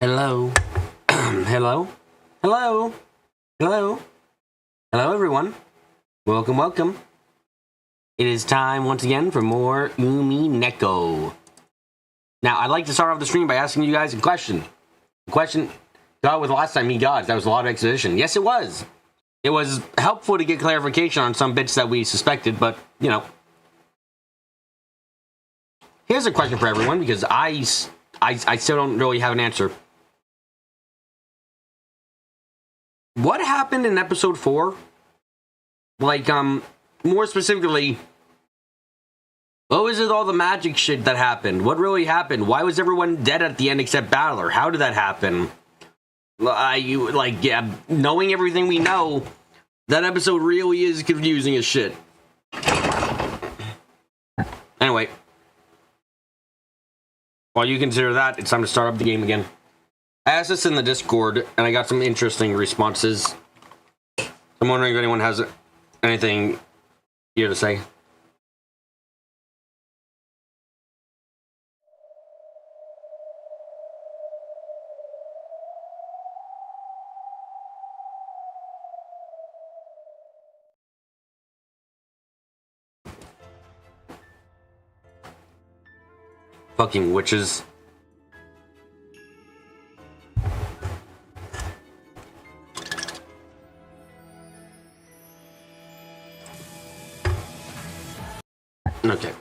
Hello. Hello. Hello. Hello. Hello, everyone. Welcome, welcome. It is time once again for more Umineko. Now, I'd like to start off the stream by asking you guys a question. The question, God, with the last time he got, that was a lot of exposition. Yes, it was. It was helpful to get clarification on some bits that we suspected, but, you know. Here's a question for everyone, because I still don't really have an answer. What happened in episode 4? Like, more specifically, what was it all the magic shit that happened? What really happened? Why was everyone dead at the end except Battler? How did that happen? Knowing everything we know, that episode really is confusing as shit. Anyway. While you consider that, it's time to start up the game again. I asked this in the Discord, and I got some interesting responses. I'm wondering if anyone has anything here to say. Fucking witches. Okay.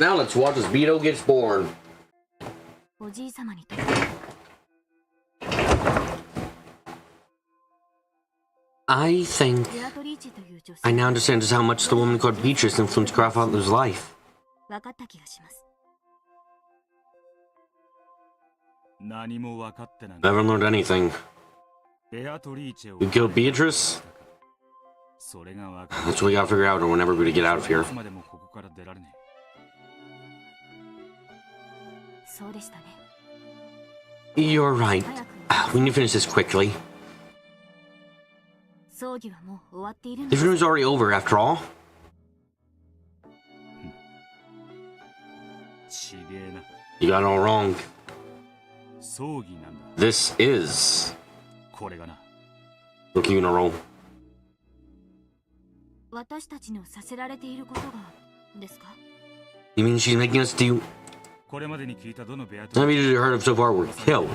Now let's watch as Beto gets born. I think I now understand just how much the woman called Beatrice influenced Grandfather's life. Never learned anything. You killed Beatrice? That's what we gotta figure out whenever we get out of here. You're right. We need to finish this quickly. The funeral's already over, after all. You got it all wrong. This is the funeral. You mean she's making us do... None of you heard of so far were killed.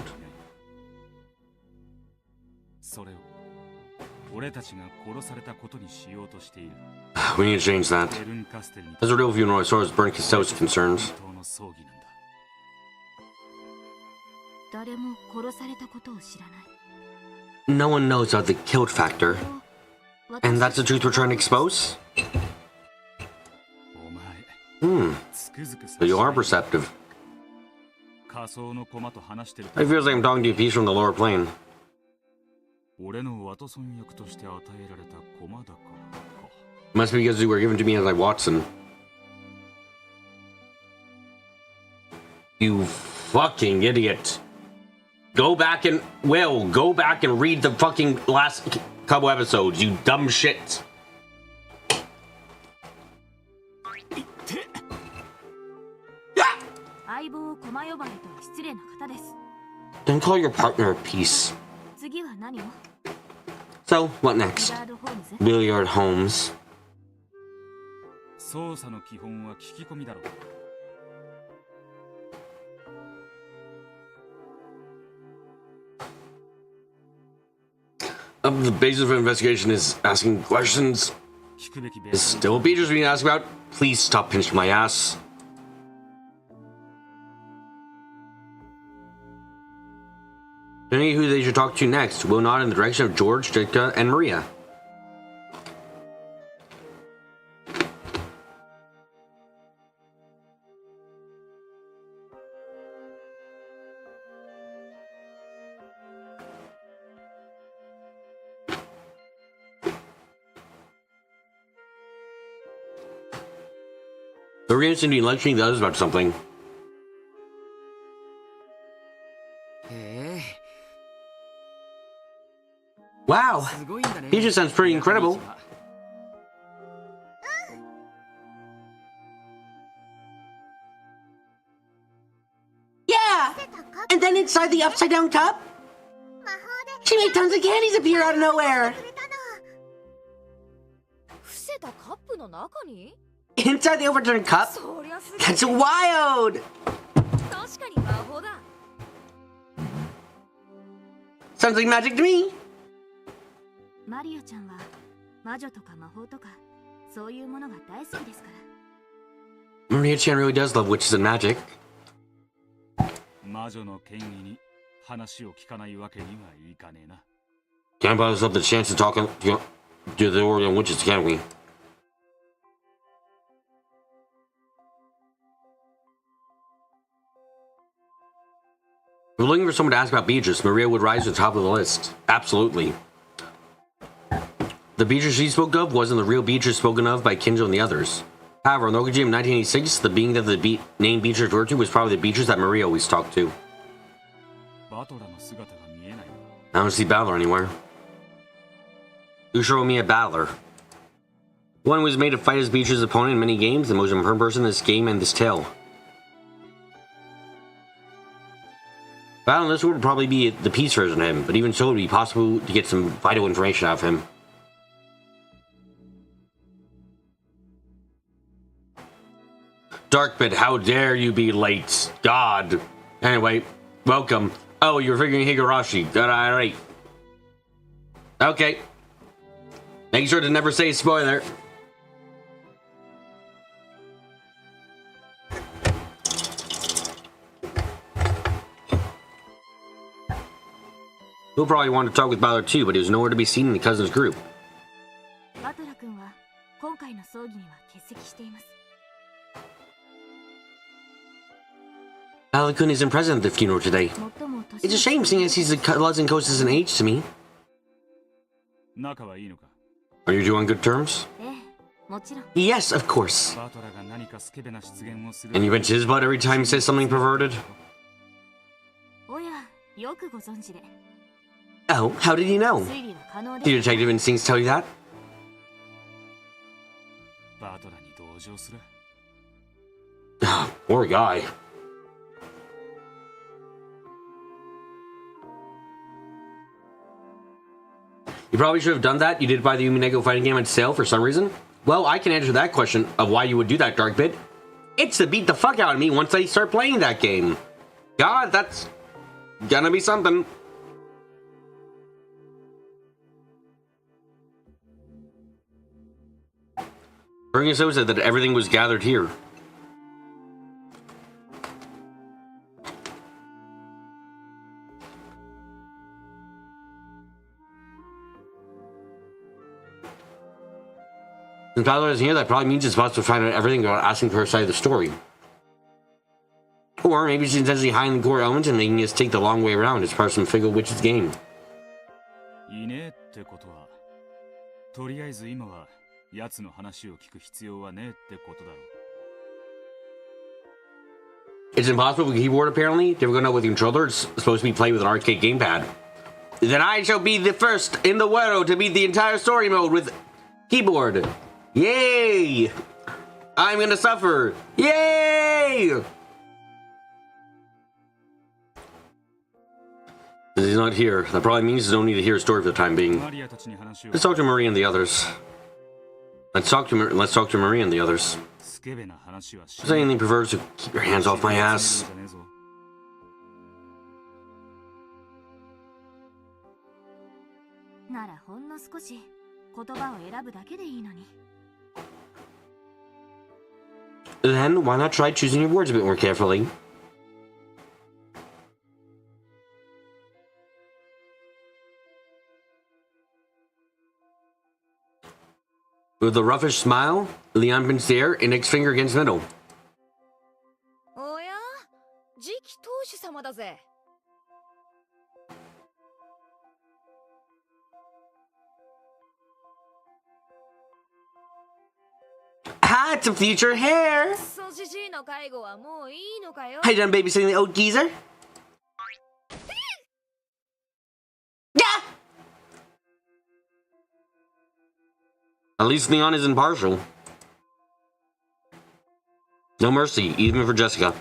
We need to change that. As a real funeral as far as Burn Costello is concerned. No one knows about the killed factor. And that's the truth we're trying to expose? So you are perceptive. It feels like I'm talking to a piece from the lower plane. Must be because you were given to me as like Watson. You fucking idiot. Go back and read the fucking last couple episodes, you dumb shit. Don't call your partner a piece. So, what next? Billiard Holmes. The basis of investigation is asking questions. Is still Beatrice being asked about? Please stop pinching my ass. Any who they should talk to next will nod in the direction of George, Jessica, and Maria. The reason to be lecturing the others about something. Wow, Beatrice sounds pretty incredible. Yeah! And then inside the upside down cup, she made tons of candies appear out of nowhere! Inside the overturned cup? That's wild! Sounds like magic to me! Maria-chan really does love witches and magic. Can't buy us up the chance to talk to the Oregon witches, can we? If we're looking for someone to ask about Beatrice, Maria would rise to the top of the list. Absolutely. The Beatrice she spoke of wasn't the real Beatrice spoken of by Kinzo and the others. However, in the Okajima 1986, the being that the name Beatrice referred to was probably the Beatrice that Maria always talked to. I don't see Battler anywhere. You show me a Battler. One was made to fight as Beatrice's opponent in many games, the most important person in this game and this tale. Battle in this would probably be the peace version of him, but even so it would be possible to get some vital information out of him. Darkbit, how dare you be late? God. Anyway, welcome. Oh, you're figuring Higurashi. Alright. Okay. Make sure to never say spoiler. He'll probably want to talk with Bowler too, but he was nowhere to be seen in the cousins group. Bowler-kun isn't present at the funeral today. It's a shame seeing as he's a cousin closest in age to me. Are you two on good terms? Yes, of course. And you mention his blood every time he says something perverted? Oh, how did you know? Do your detective instincts tell you that? Poor guy. You probably should have done that. You did buy the Umineko fighting game on sale for some reason. Well, I can answer that question of why you would do that, Darkbit. It's to beat the fuck out of me once I start playing that game. God, that's gonna be something. Bring us said that everything was gathered here. Since Tyler isn't here, that probably means it's possible to find out everything without asking for her side of the story. Or maybe she's intentionally hiding the core elements and they can just take the long way around as part of some Figgle Witch's game. It's impossible with a keyboard apparently. Difficult enough with a controller. It's supposed to be played with an arcade gamepad. Then I shall be the first in the world to beat the entire story mode with keyboard. Yay! I'm gonna suffer. Yay! He's not here. That probably means you don't need to hear a story for the time being. Let's talk to Marie and the others. Let's talk to Marie and the others. If there's anything perverse, so keep your hands off my ass. Then, why not try choosing your words a bit more carefully? With a roughish smile, Leon pinched the air, index finger against middle. Ah, it's a future hair! Are you done babysitting the old geezer? Yeah! At least Leon is impartial. No mercy, even for Jessica.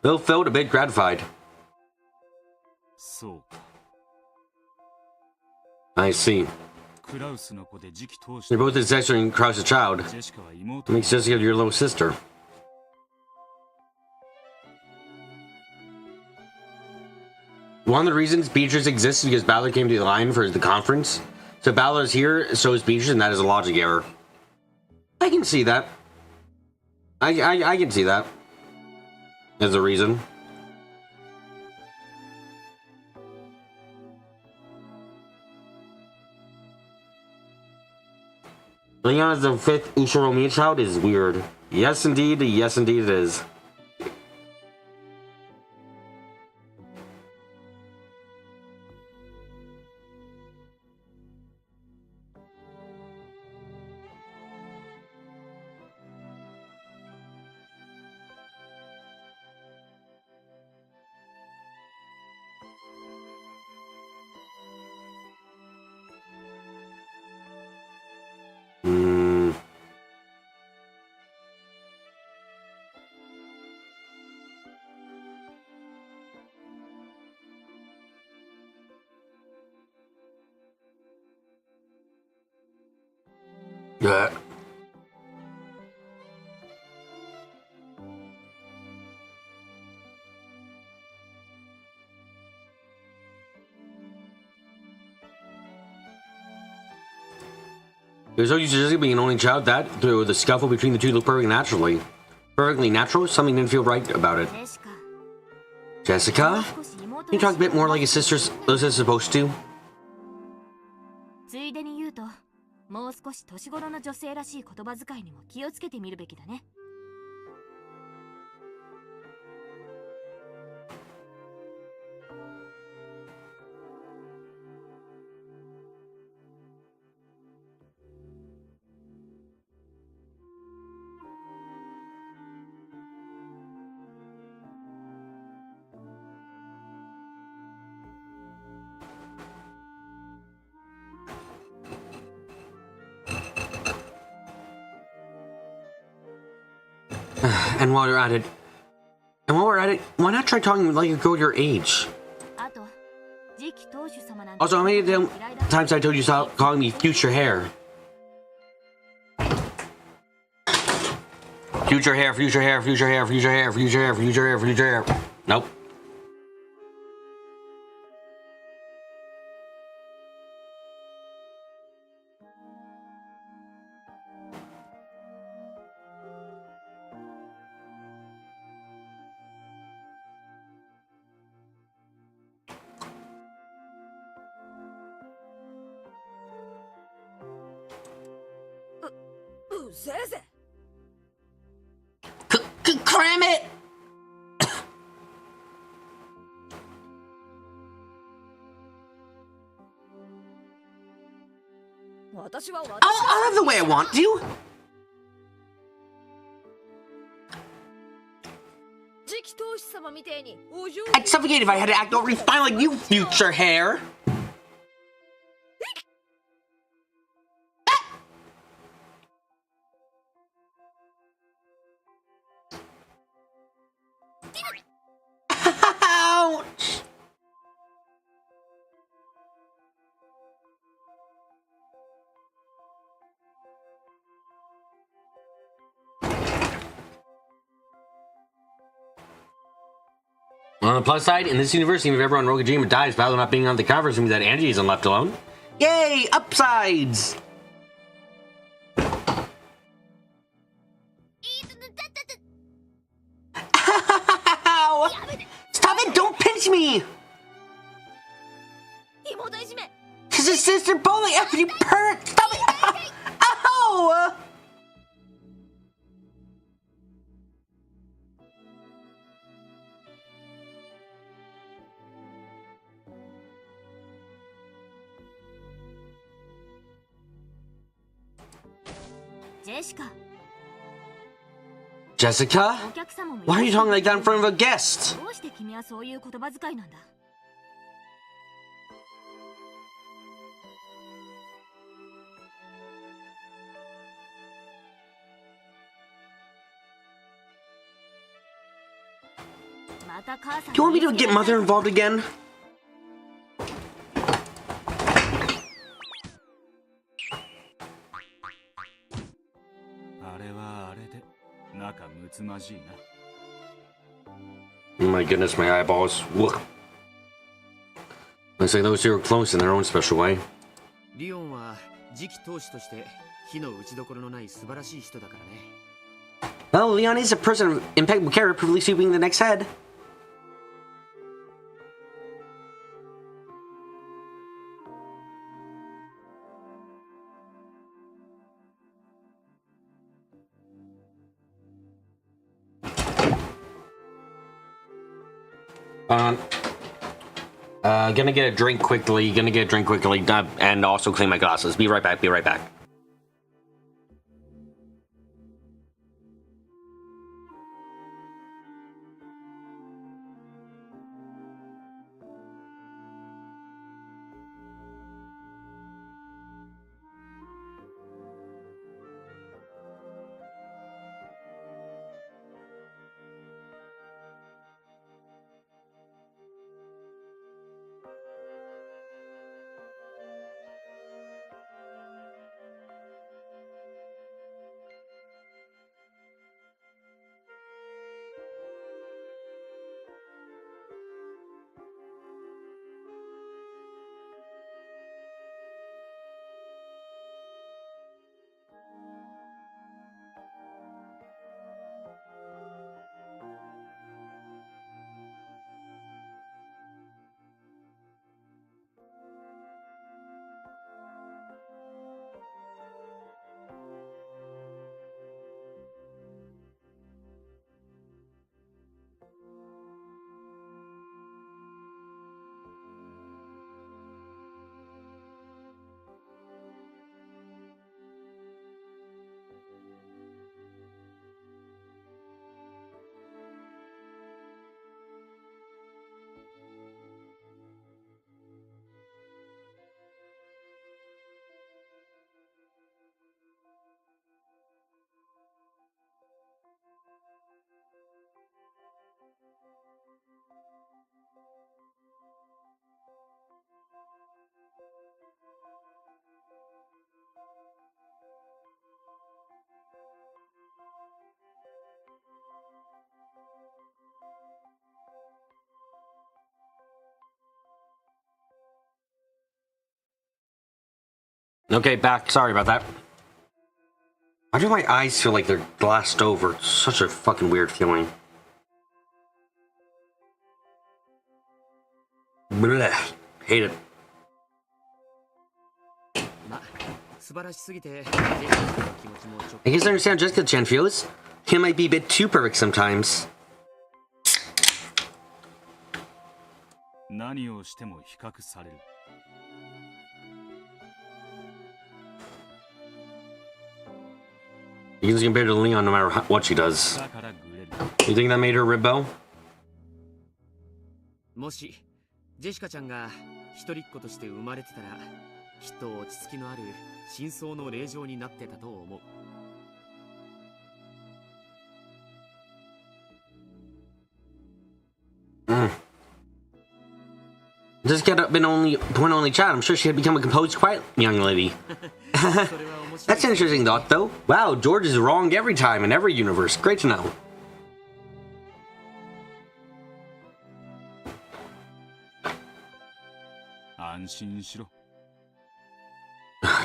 Bill felt a bit gratified. I see. You're both his sister and Krause's child. It makes Jessica your little sister. One of the reasons Beatrice exists is because Balor came to the line for the conference. So Balor is here, so is Beatrice, and that is a logic error. I can see that. I can see that. As a reason. Leon is the fifth Ushiromi child is weird. Yes indeed it is. Yeah. There's no use to Jessica being an only child. That through the scuffle between the two looked perfectly natural. Something didn't feel right about it. Jessica, can you talk a bit more like a sister's supposed to? ついでに言うと、もう少し年頃の女性らしい言葉遣いにも気をつけてみるべきだね。And while we're at it, why not try talking like a girl your age? Also, how many times I told you stop calling me future hair? Future hair, future hair, future hair, future hair, future hair, future hair, future hair. Nope. Cram it! I'll have the way I want to. I'd suffocate if I had to act over fine like you, future hair. Ouch! On the plus side, in this universe, even if everyone in Rokujima dies, Balor not being on the conference means that Angie isn't left alone. Yay! Upsides! Ow! Stop it! Don't pinch me! Cause his sister bully after you perk! Stop it! Ow! Jessica? Why are you talking like that in front of a guest? you want me to get Mother involved again? Oh my goodness, my eyeballs. Look. Looks like those two are close in their own special way. Well, Leon is a person of impeccable character, probably sweeping the next head. Gonna get a drink quickly, and also clean my glasses. Be right back, Okay, back. Sorry about that. Why do my eyes feel like they're glassed over? It's such a fucking weird feeling. Blech. Hate it. I guess I understand Jessica-chan feels. He might be a bit too perfect sometimes. He's compared to Leon no matter what she does. You think that made her rib bow? もしジェシカちゃんが一人っ子として生まれてたらきっと落ち着きのある真相の令嬢になってたと思う。Jessica had been one only child. I'm sure she had become a composed, quiet young lady. That's an interesting thought, though. Wow, George is wrong every time in every universe. Great to know.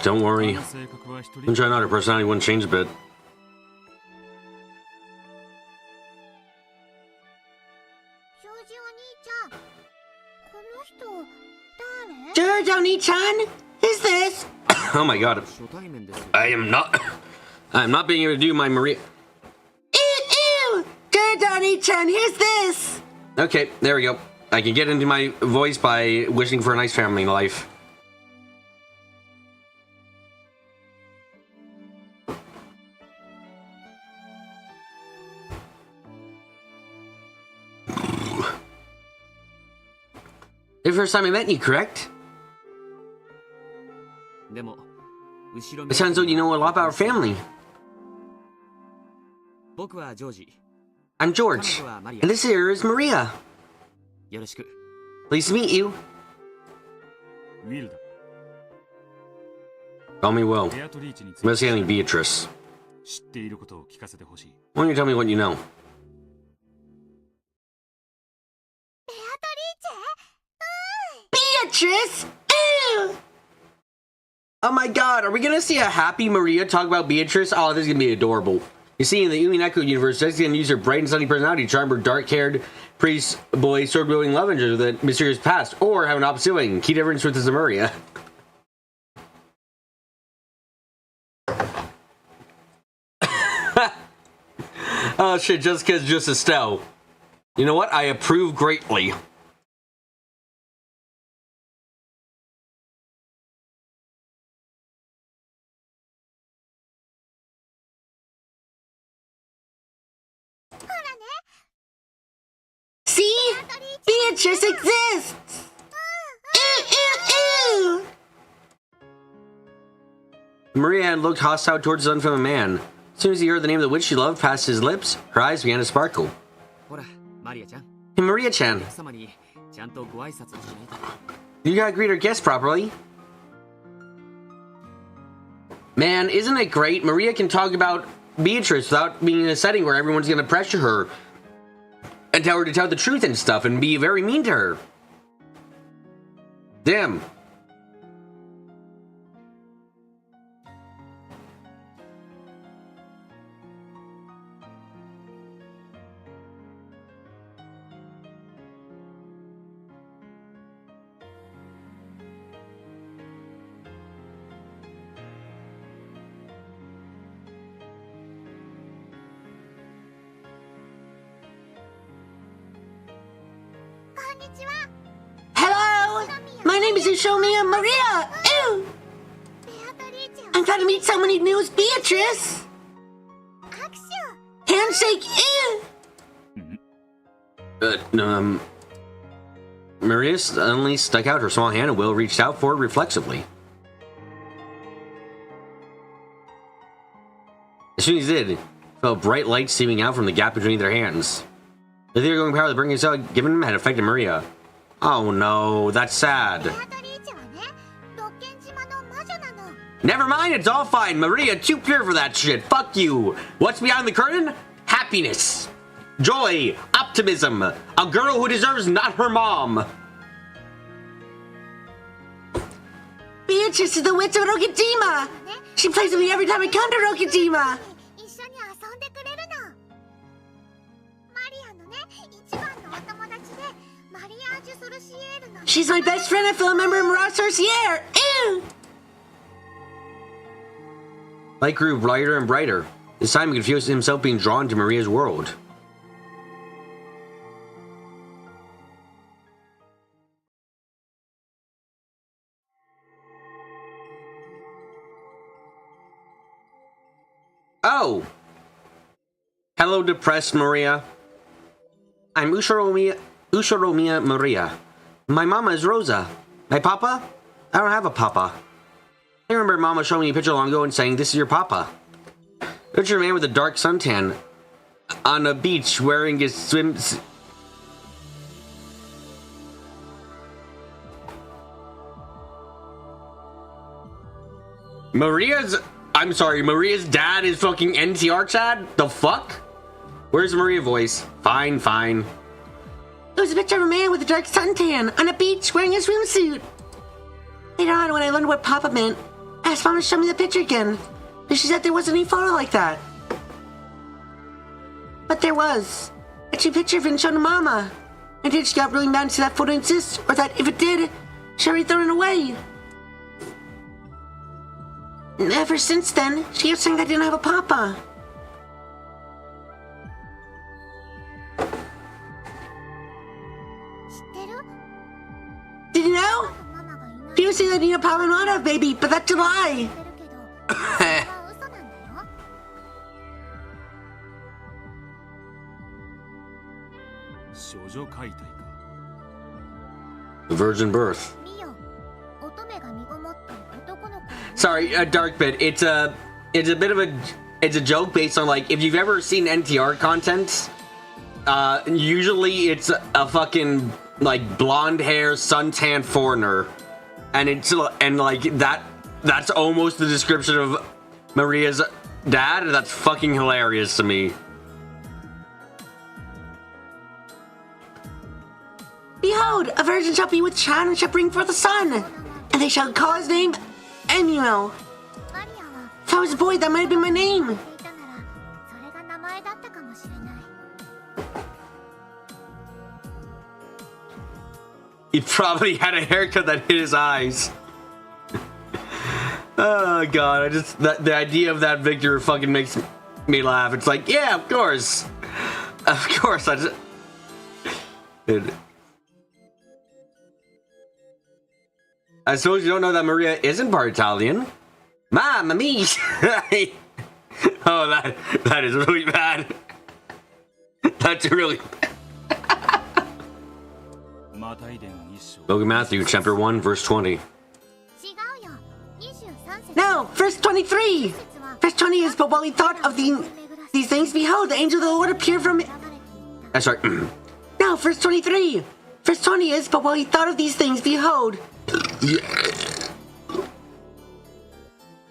Don't worry. I'm trying not her personality wouldn't change a bit. George Oni-chan? Is this? Oh my god. I'm not being able to do my Maria. Ew! George Oni-chan, here's this! Okay, there we go. I can get into my voice by wishing for a nice family life. The first time I met you, correct? It sounds like you know a lot about our family. I'm George, and this here is Maria. よろしく。 Pleased to meet you. ウィルだ。 Call me Will. ベアトリーチについ I'm て assailing Beatrice. 知っていることを聞かせてほしい。 Why don't you tell me what you know? Beatrice! Ew! Oh my god, are we gonna see a happy Maria talk about Beatrice? Oh, this is gonna be adorable. You see, in the Umineko universe, Jessica's gonna use her bright and sunny personality to charm her dark-haired priest boy sword-wielding love interest with a mysterious past, or have an opposite wing. Key difference with this is Maria. Oh shit, Jessica's just Estelle. You know what? I approve greatly. See? Beatrice exists! Ew, ew, ew! Maria had looked hostile towards the unfamiliar man. As soon as he heard the name of the witch she loved pass his lips, her eyes began to sparkle. ほら、マリアちゃん。 Hey, Maria-chan, お客様にちゃんとご挨拶をしないと。 you gotta greet our guests properly. Man, isn't it great? Maria can talk about Beatrice without being in a setting where everyone's gonna pressure her and tell her to tell the truth and stuff and be very mean to her. Damn. Hello! My name is Ushomia Maria! Ew! I'm trying to meet someone new as Beatrice! Handshake! Ew! Maria suddenly stuck out her small hand and Will reached out for it reflexively. As soon as he did, he felt bright light streaming out from the gap between their hands. The theater-going power that bringing us out given him had affected Maria. Oh no, that's sad. Never mind, it's all fine. Maria, too pure for that shit. Fuck you. What's behind the curtain? Happiness. Joy. Optimism. A girl who deserves not her mom. Beatrice is the witch of Rokijima. She plays with me every time I come to Rokijima. She's my best friend and fellow member of Mirage Sorciere! Ew! Light grew brighter and brighter. This time he could feel himself being drawn to Maria's world. Oh! Hello, depressed Maria. I'm Ushoromiya Maria. My mama is Rosa. My papa? I don't have a papa. I remember mama showing me a picture long ago and saying, "This is your papa." Picture a man with a dark suntan on a beach wearing his swims. I'm sorry, Maria's dad is fucking NTR Chad? The fuck? Where's Maria voice? Fine, fine. It was a picture of a man with a dark suntan on a beach wearing a swimsuit. Later on, when I learned what Papa meant, I asked Mom to show me the picture again, but she said there wasn't any photo like that. But there was. A true picture of it shown to Mama. And then she got really mad and said that photo exists, or that if it did, she already thrown it away. And ever since then, she kept saying I didn't have a Papa. Did you know? People say that you need a Papa and not have a baby, but that's a lie. Virgin birth. Sorry, Dark Bit. It's a bit of a joke based on, like, if you've ever seen NTR content, Usually it's a fucking, like, blonde hair, suntan foreigner. And that's almost the description of Maria's dad. That's fucking hilarious to me. Behold, a virgin shall be with child and shall bring forth a son, and they shall call his name Emmanuel. If I was a boy, that might have been my name. He probably had a haircut that hit his eyes. Oh god, the idea of that Victor fucking makes me laugh. It's like, yeah, of course. Of course, I suppose you don't know that Maria isn't part Italian. Mamma mia! Oh, that is really bad. That's really bad. Book of Matthew, chapter 1, verse 20. No, verse 23. Verse 20 is, but while he thought of these things, behold, the angel of the Lord appeared from... That's right. No, verse 23. Verse 20 is, but while he thought of these things, behold...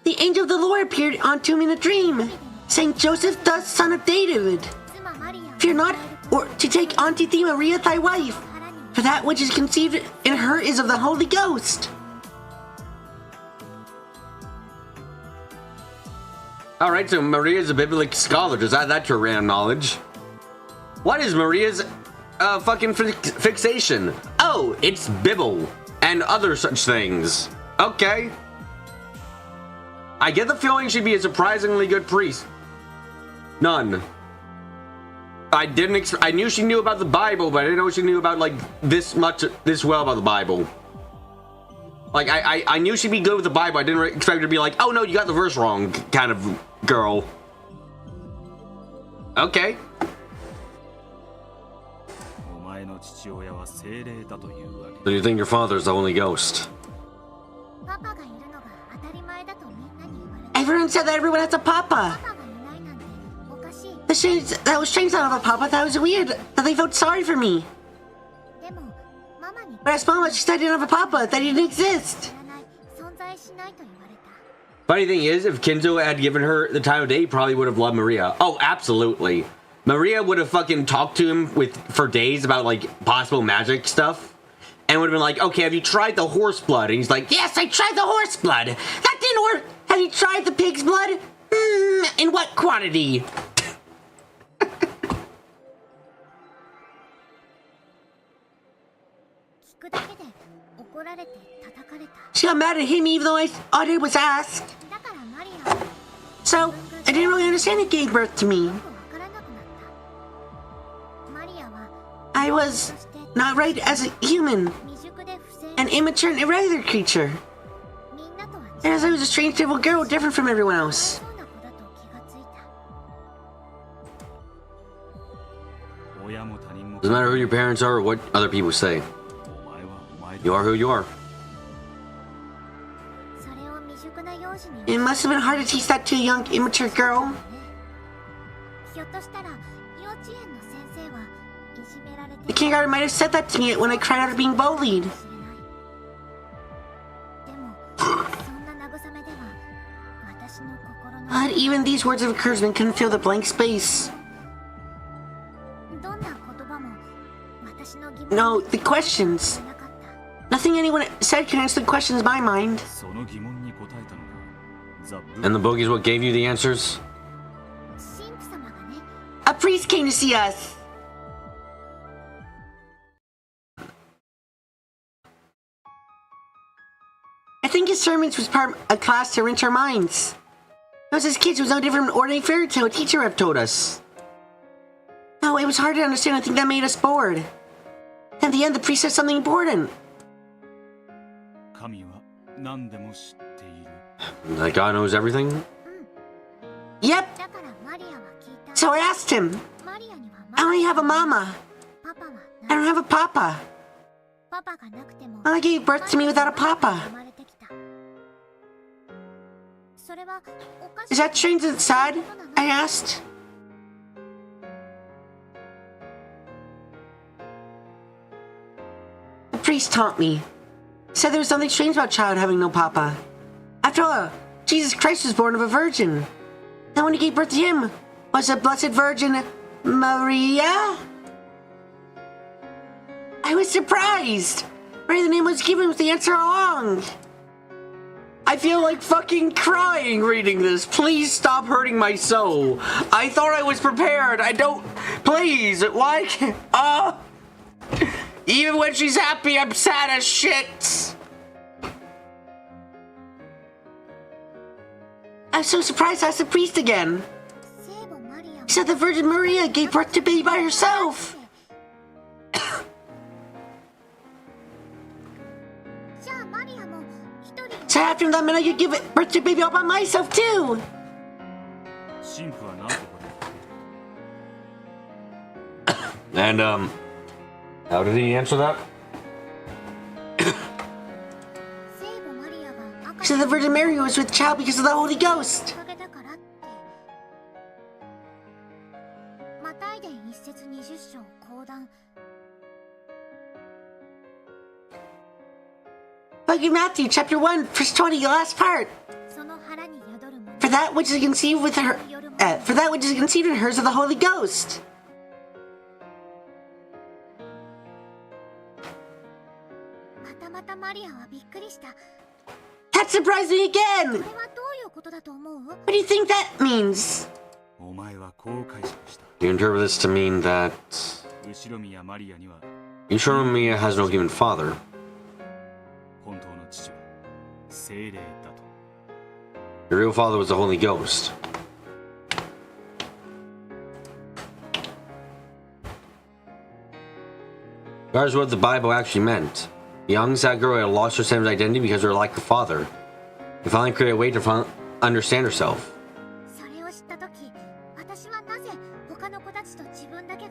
The angel of the Lord appeared unto him in a dream, saying, Joseph, thus son of David, fear not or to take unto thee Maria thy wife, for that which is conceived in her is of the Holy Ghost. Alright, so Maria's a biblical scholar. Does add that to her random knowledge. What is Maria's fucking fixation? Oh, it's Bibble and other such things. Okay. I get the feeling she'd be a surprisingly good priest. None. I knew she knew about the Bible, but I didn't know she knew about, like, this well about the Bible. Like, I knew she'd be good with the Bible. I didn't expect her to be like, oh no, you got the verse wrong, kind of girl. Okay. So you think your father's the Holy Ghost? Everyone said that everyone has a papa. That was strange that I have a papa. That was weird that they felt sorry for me. But I asked Mama, she said I didn't have a papa, that he didn't exist. Funny thing is, if Kinzo had given her the time of day, he probably would have loved Maria. Oh, absolutely. Maria would have fucking talked to him for days about, like, possible magic stuff. And would have been like, okay, have you tried the horse blood? And he's like, yes, I tried the horse blood. That didn't work. Have you tried the pig's blood? In what quantity? She got mad at him even though all I did was ask. So, I didn't really understand it gave birth to me. I was not right as a human, an immature and irregular creature. And as I was a strange little girl, different from everyone else. Doesn't matter who your parents are or what other people say. You are who you are. It must have been hard to teach that to a young, immature girl. The kindergarten might have said that to me when I cried out of being bullied. But even these words of encouragement couldn't fill the blank space. No, the questions. Nothing anyone said can answer the questions in my mind. And the book is what gave you the answers? A priest came to see us. I think his sermons was part of a class to rinse our minds. Us as kids was no different from an ordinary fairy tale a teacher have told us. No, it was hard to understand. I think that made us bored. At the end, the priest said something important. That God knows everything? Yep. So I asked him. I only have a mama. I don't have a papa. Mama gave birth to me without a papa. Is that strange and sad? I asked. priest taught me. He said there was something strange about child having no papa. After all, Jesus Christ was born of a virgin. And when he gave birth to him, was the Blessed Virgin Maria? I was surprised. Right, the name was given with the answer along. I feel like fucking crying reading this. Please stop hurting my soul. I thought I was prepared. I don't... Please, why can't... Even when she's happy, I'm sad as shit. I'm so surprised I asked the priest again. He said the Virgin Maria gave birth to baby by herself. So after that meant I could give birth to baby all by myself too. 神父はなんて答え And, how did he answer that? He said the Virgin Mary was with child because of the Holy Ghost. Book of Matthew, chapter 1, verse 20, the last part. For that which is conceived with her, for that which is conceived in her is of the Holy Ghost. That surprised me again. What do you think that means? お前はこう解釈した You interpret this to mean that 後ろ宮マリアには Ushiromia has no human father. 本当の父は聖霊だと The real father was the Holy Ghost. That is what the Bible actually meant. The young sad girl had lost her sense of identity because of her lack of father. They finally created a way to understand herself.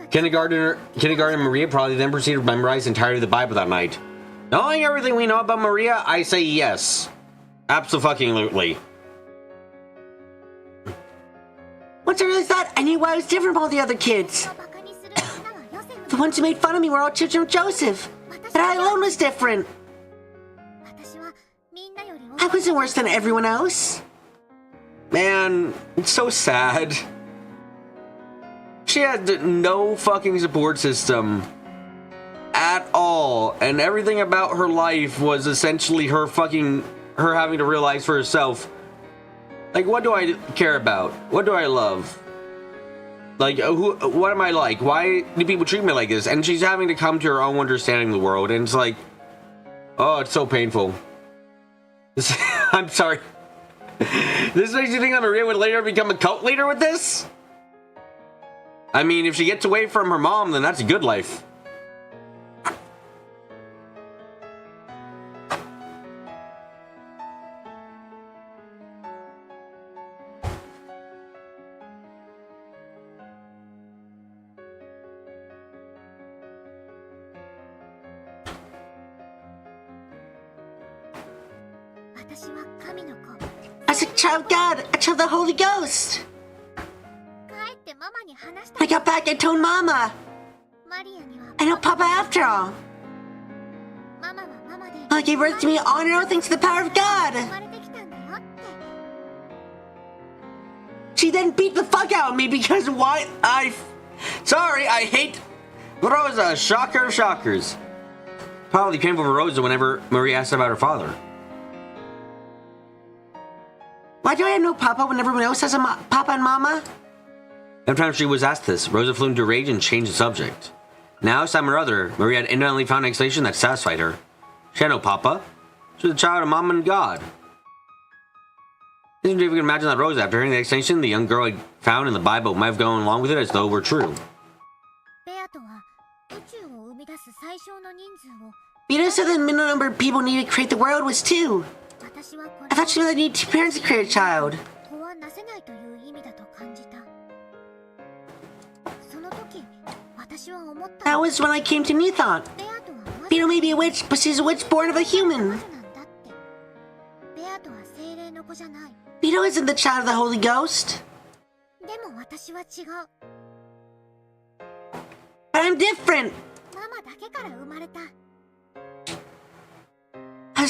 Kindergarten Maria probably then proceeded to memorize the entirety of the Bible that night. Knowing everything we know about Maria, I say yes. Absolutely. Once I realized that, I knew why I was different from all the other kids. The ones who made fun of me were all children of Joseph. But I alone was different. I wasn't worse than everyone else. Man, it's so sad. She had no fucking support system at all, and everything about her life was essentially her having to realize for herself, like, what do I care about? What do I love? Like, what am I like? Why do people treat me like this? And she's having to come to her own understanding of the world, and it's like, oh, it's so painful. I'm sorry. This makes you think that Maria would later become a cult leader with this? I mean, if she gets away from her mom, then that's a good life. As a child of God, a child of the Holy Ghost. I got back and told Mama. I know Papa after all. Mama gave birth to me on her own thanks to the power of God. She then beat the fuck out of me because why? Sorry, I hate Rosa. Shocker of shockers. Probably painful for Rosa whenever Maria asked about her father. Why do I have no Papa when everyone else has a Papa and Mama? Every time she was asked this, Rosa flew into a rage and changed the subject. Now, some or other, Maria had independently found an explanation that satisfied her. She had no Papa. She was a child of Mom and God. Isn't it if we can imagine that Rosa, after hearing the explanation the young girl had found in the Bible, might have gone along with it as though it were true. Beatrice said the minimum number of people needed to create the world was 2. I thought she meant I needed 2 parents to create a child. That was when I came to new thought. Beatrice may be a witch, but she's a witch born of a human. Beatrice isn't the child of the Holy Ghost. But I'm different.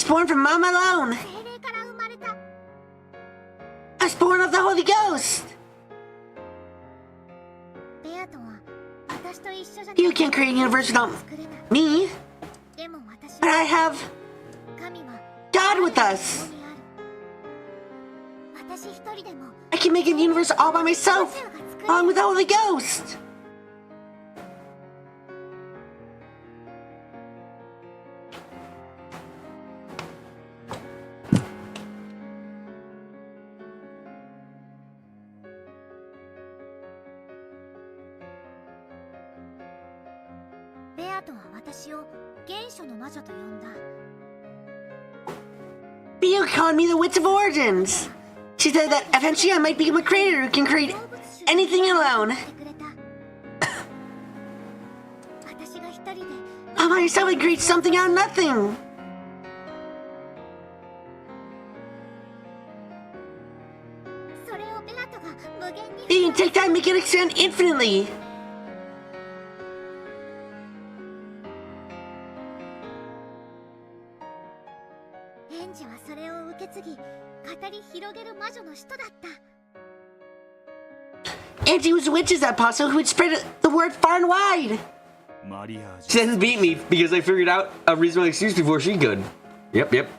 was born from Mom alone. I was born of the Holy Ghost. You can't create a universe without me. But I have God with us. I can make a universe all by myself, along with the Holy Ghost. Bea called me the Witch of Origins. She said that eventually I might become a creator who can create anything alone. All by yourself and create something out of nothing. You can take that and make it expand infinitely. Angie was witch's apostle who would spread the word far and wide. She didn't beat me because I figured out a reasonable excuse before she could. Yep.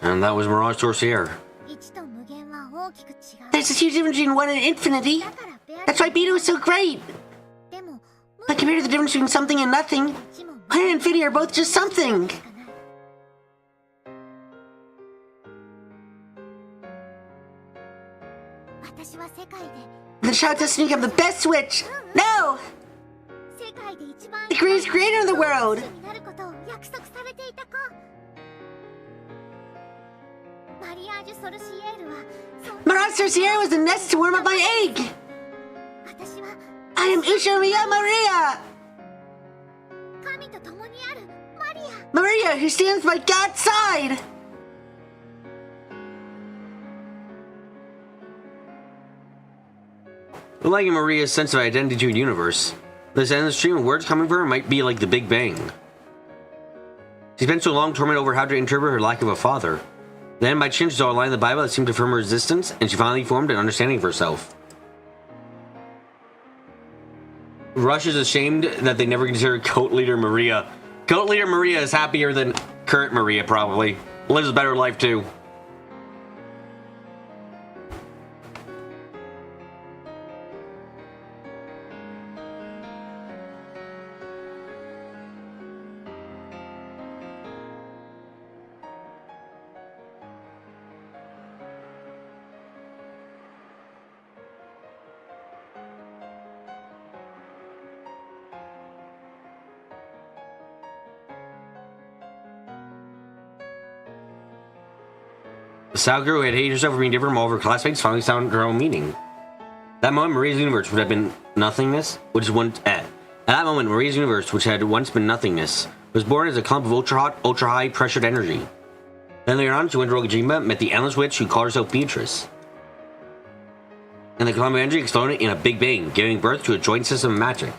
And that was Mirage Sorcier. There's this huge difference between one and infinity. That's why Beatrice was so great. But compared to the difference between something and nothing, one and infinity are both just something. The child has to become the best witch. No! The greatest creator in the world. Mirage Sorcier was the nest to warm up my egg. I am Ushamiya Maria. Maria, who stands by God's side. Liking Maria's sense of identity to a universe, this endless stream of words coming from her might be like the Big Bang. She spent so long tormented over how to interpret her lack of a father. Then, by chance, she saw a line in the Bible that seemed to affirm her resistance, and she finally formed an understanding of herself. Rush is ashamed that they never considered Cult Leader Maria. Cult Leader Maria is happier than current Maria, probably. Lives a better life, too. Sakura, who had hated herself for being different from all of her classmates, finally found her own meaning. That moment, Maria's universe would have been nothingness, which once at that moment, Maria's universe, which had once been nothingness, was born as a clump of ultra-hot, ultra-high pressured energy. Then later on, she went to Rokujima, met the endless witch who called herself Beatrice. And the clump of energy exploded in a big bang, giving birth to a joint system of magic.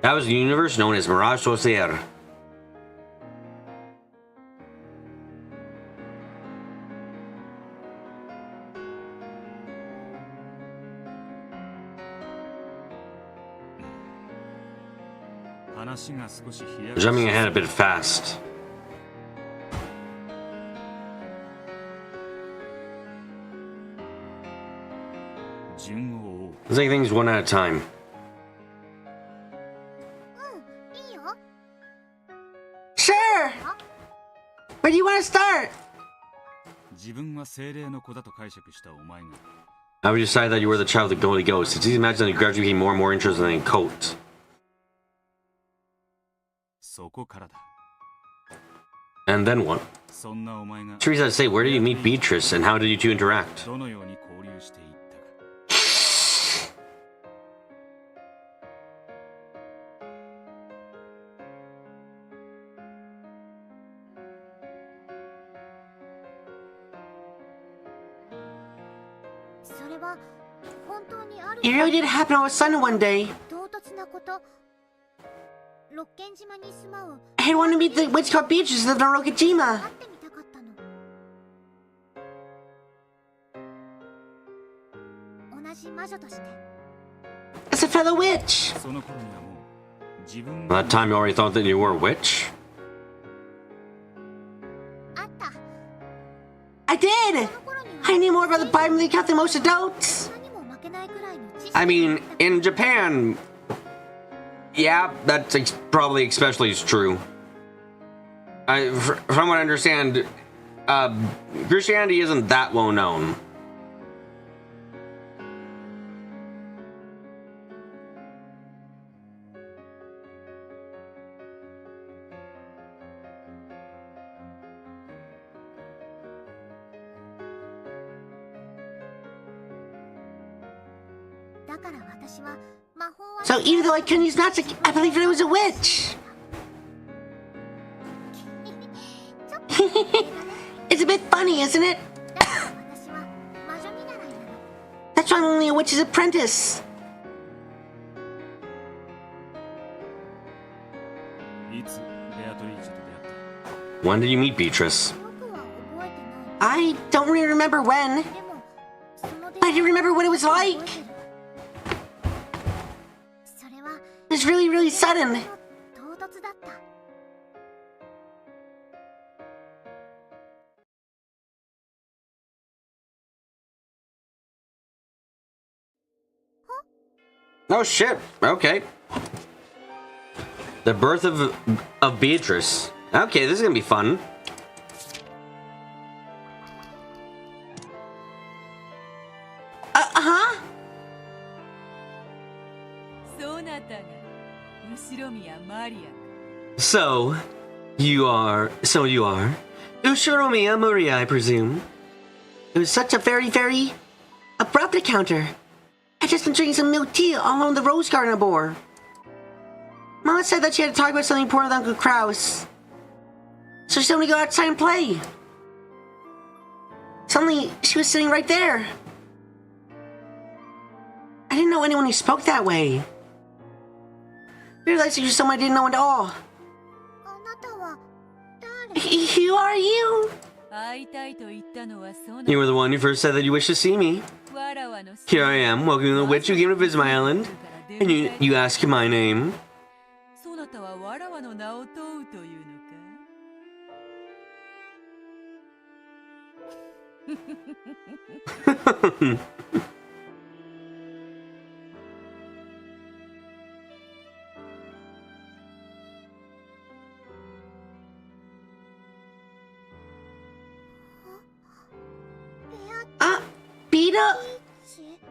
That was the universe known as Mirage Sorcier. Jumping ahead a bit fast. Let's take things one at a time. Sure! Where do you want to start? I would decide that you were the child of the Holy Ghost. It's easy to imagine that you gradually became more and more interested in cult. And then what? Teresa, say, where did you meet Beatrice and how did you two interact? It really did happen all of a sudden one day. I had wanted to meet the witch called Beatrice that lived on Rokujima. As a fellow witch. その頃にはもう自分 That time you already thought that you were a witch? I did! I knew more about the Bible than counting most adults. I mean, in Japan, yeah, that's probably especially true. From what I understand, Christianity isn't that well known. So even though I couldn't use magic, I believed I was a witch. It's a bit funny, isn't it? That's why I'm only a witch's apprentice. いつベアトリーチェと出会った When did you meet Beatrice? I don't really remember when. But I do remember what it was like. It was really, really sudden. Oh shit, okay. The birth of Beatrice. Okay, this is gonna be fun. Uh-huh. So, you are Ushiromiya Maria, I presume. It was such a very, very abrupt encounter. I just been drinking some milk tea all along the rose garden aboard. Mama said that she had to talk about something important with Uncle Kraus. So she told me to go outside and play. Suddenly, she was sitting right there. I didn't know anyone who spoke that way. I realized you were someone I didn't know at all. Who are you? You were the one who first said that you wished to see me. Here I am, welcoming the witch who came to visit my island. And you ask my name.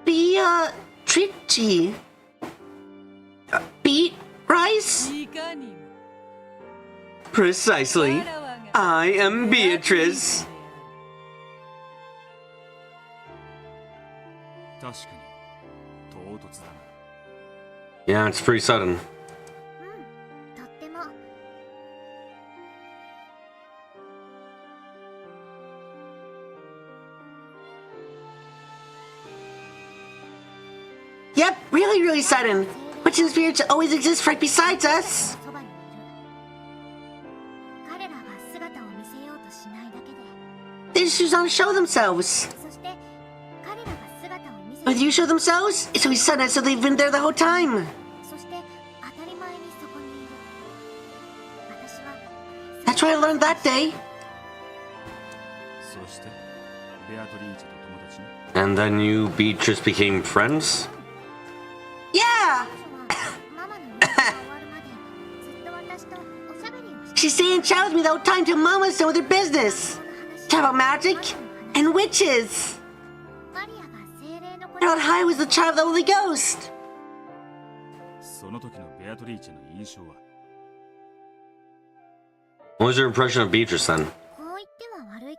Beatrice. Beat rice? Precisely. I am Beatrice. 確かに唐突だな Yeah, it's pretty sudden. Yep, really, really sudden. Witch and spirits always exist right besides us. They just choose not to show themselves. But you show themselves, it's always sudden, so they've been there the whole time. That's what I learned that day. そしてベアトリーチェと友達ね And then you, Beatrice, became friends? Yeah! She stayed and chat with me the whole time till Mama's done with her business. Talk about magic and witches. And on high was the child of the Holy Ghost. その時のベアトリーチェの印象は What was your impression of Beatrice then?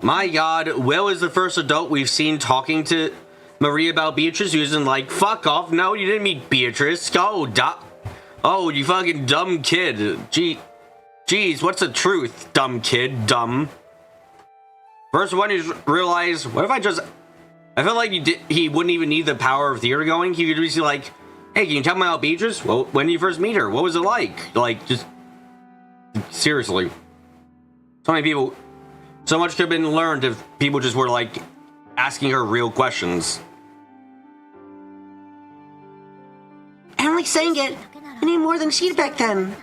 My god, Will is the first adult we've seen talking to Maria about Beatrice who isn't like, fuck off, no, you didn't meet Beatrice. Oh, you fucking dumb kid. Jeez, what's the truth, dumb kid, dumb. First one is realize, what if I feel like he wouldn't even need the power of theater going. He could just be like, Hey, can you tell me about Beatrice? Well, when did you first meet her? What was it like? Like, just seriously. So many people, so much could have been learned if people just were like asking her real questions. I don't like saying it. I need more than she back then.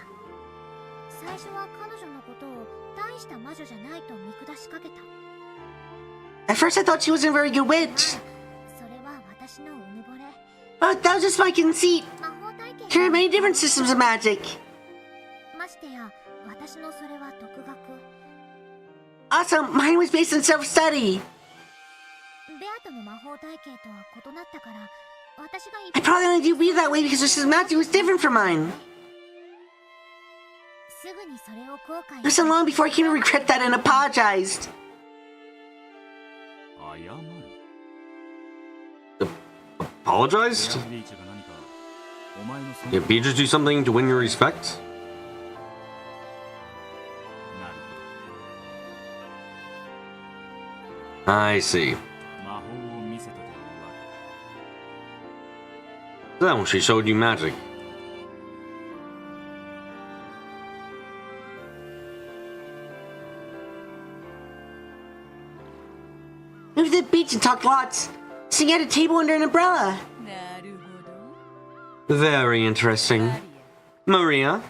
At first I thought she wasn't a very good witch. But that was just my conceit. There are many different systems of magic. Also, mine was based on self-study. I probably only do read that way because her system of magic was different from mine. It was so long before I came to regret that and apologized. Apologized? Did Beatrice do something to win your respect? I see. Then she showed you magic. We went to the beach and talked lots, sitting at a table under an umbrella. Very interesting. Maria,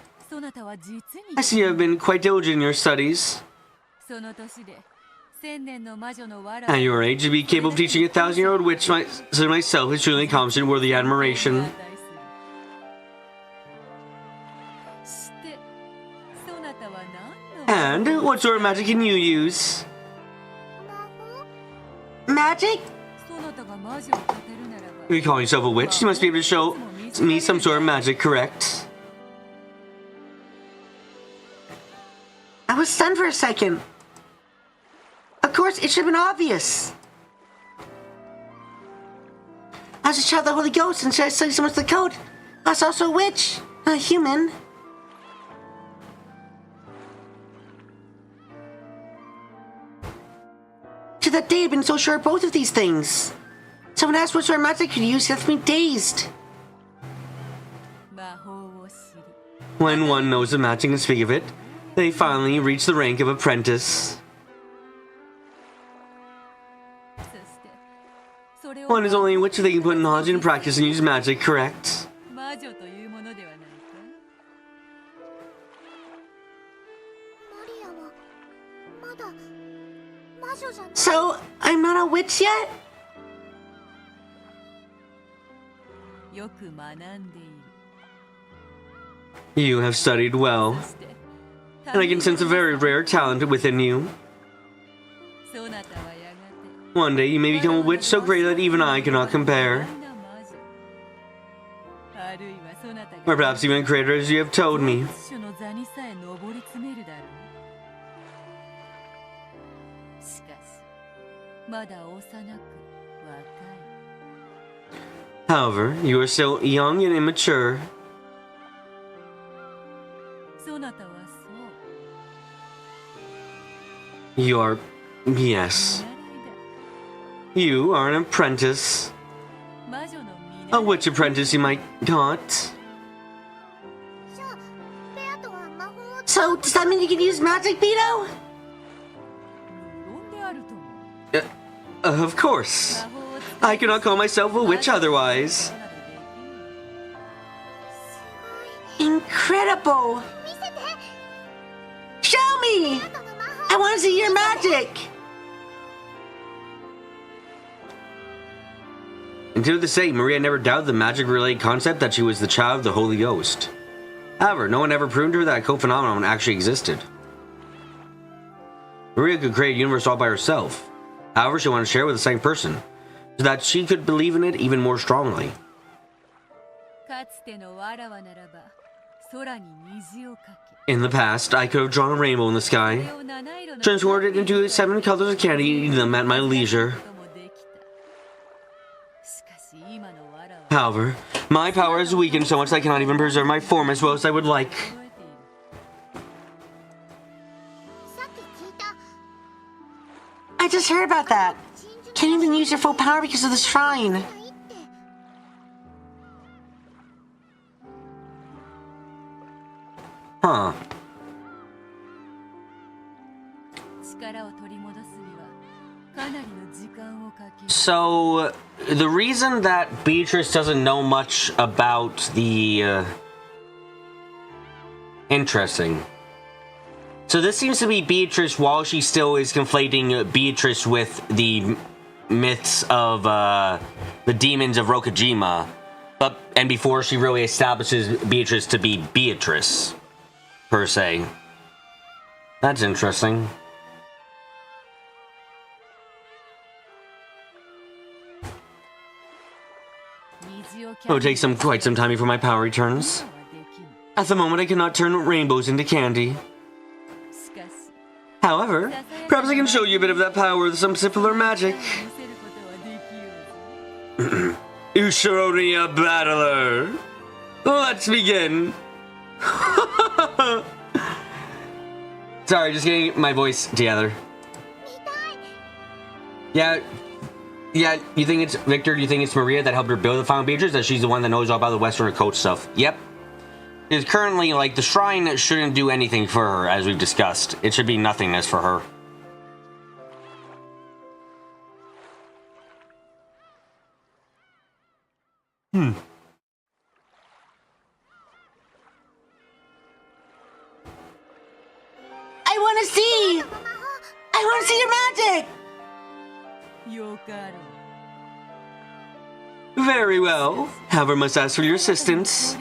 I see you have been quite diligent in your studies. At your age, to be capable of teaching a 1,000-year-old witch such as myself is truly an accomplishment worthy of admiration. And what sort of magic can you use? Magic? If you call yourself a witch, you must be able to show me some sort of magic, correct? I was stunned for a second. Of course, it should have been obvious. I was a child of the Holy Ghost, and I studied so much of the code. I was also a witch, not a human. To that day, I've been so sure of both of these things. Someone asked what sort of magic I could use, left me dazed. When one knows the magic and speak of it, they finally reach the rank of apprentice. One is only a witch if they can put knowledge into practice and use magic, correct? So, I'm not a witch yet? You have studied well, and I can sense a very rare talent within you. One day you may become a witch so great that even I cannot compare. Or perhaps even greater, as you have told me. However, you are still young and immature. You are... yes. You are an apprentice. A witch apprentice, you might call it. So, does that mean you can use magic, Beto? Of course. I cannot call myself a witch otherwise. Incredible! Show me! I want to see your magic! Until this day, Maria never doubted the magic-related concept that she was the child of the Holy Ghost. However, no one ever proved to her that a co-phenomenon actually existed. Maria could create a universe all by herself. However, she wanted to share it with the same person, so that she could believe in it even more strongly. In the past, I could have drawn a rainbow in the sky, transformed it into 7 colors of candy, eating them at my leisure. However, my power is weakened so much that I cannot even preserve my form as well as I would like. I just heard about that. Can't even use your full power because of the shrine. Huh. 力を取り戻すにはかなりの時間をかける。 So, the reason that Beatrice doesn't know much about the... Interesting. So this seems to be Beatrice while she still is conflating Beatrice with the myths of the demons of Rokujima, and before she really establishes Beatrice to be Beatrice, per se. That's interesting. It'll take quite some time before my power returns. At the moment, I cannot turn rainbows into candy. However, perhaps I can show you a bit of that power with some simpler magic. You sure only a battler. Let's begin. Sorry, just getting my voice together. Yeah, you think it's Victor? You think it's Maria that helped her build the final Beatrice? That she's the one that knows all about the Western coach stuff? Yep. Because currently, like, the shrine shouldn't do anything for her, as we've discussed. It should be nothingness for her. I want to see! I want to see your magic! Very well. However, must ask for your assistance.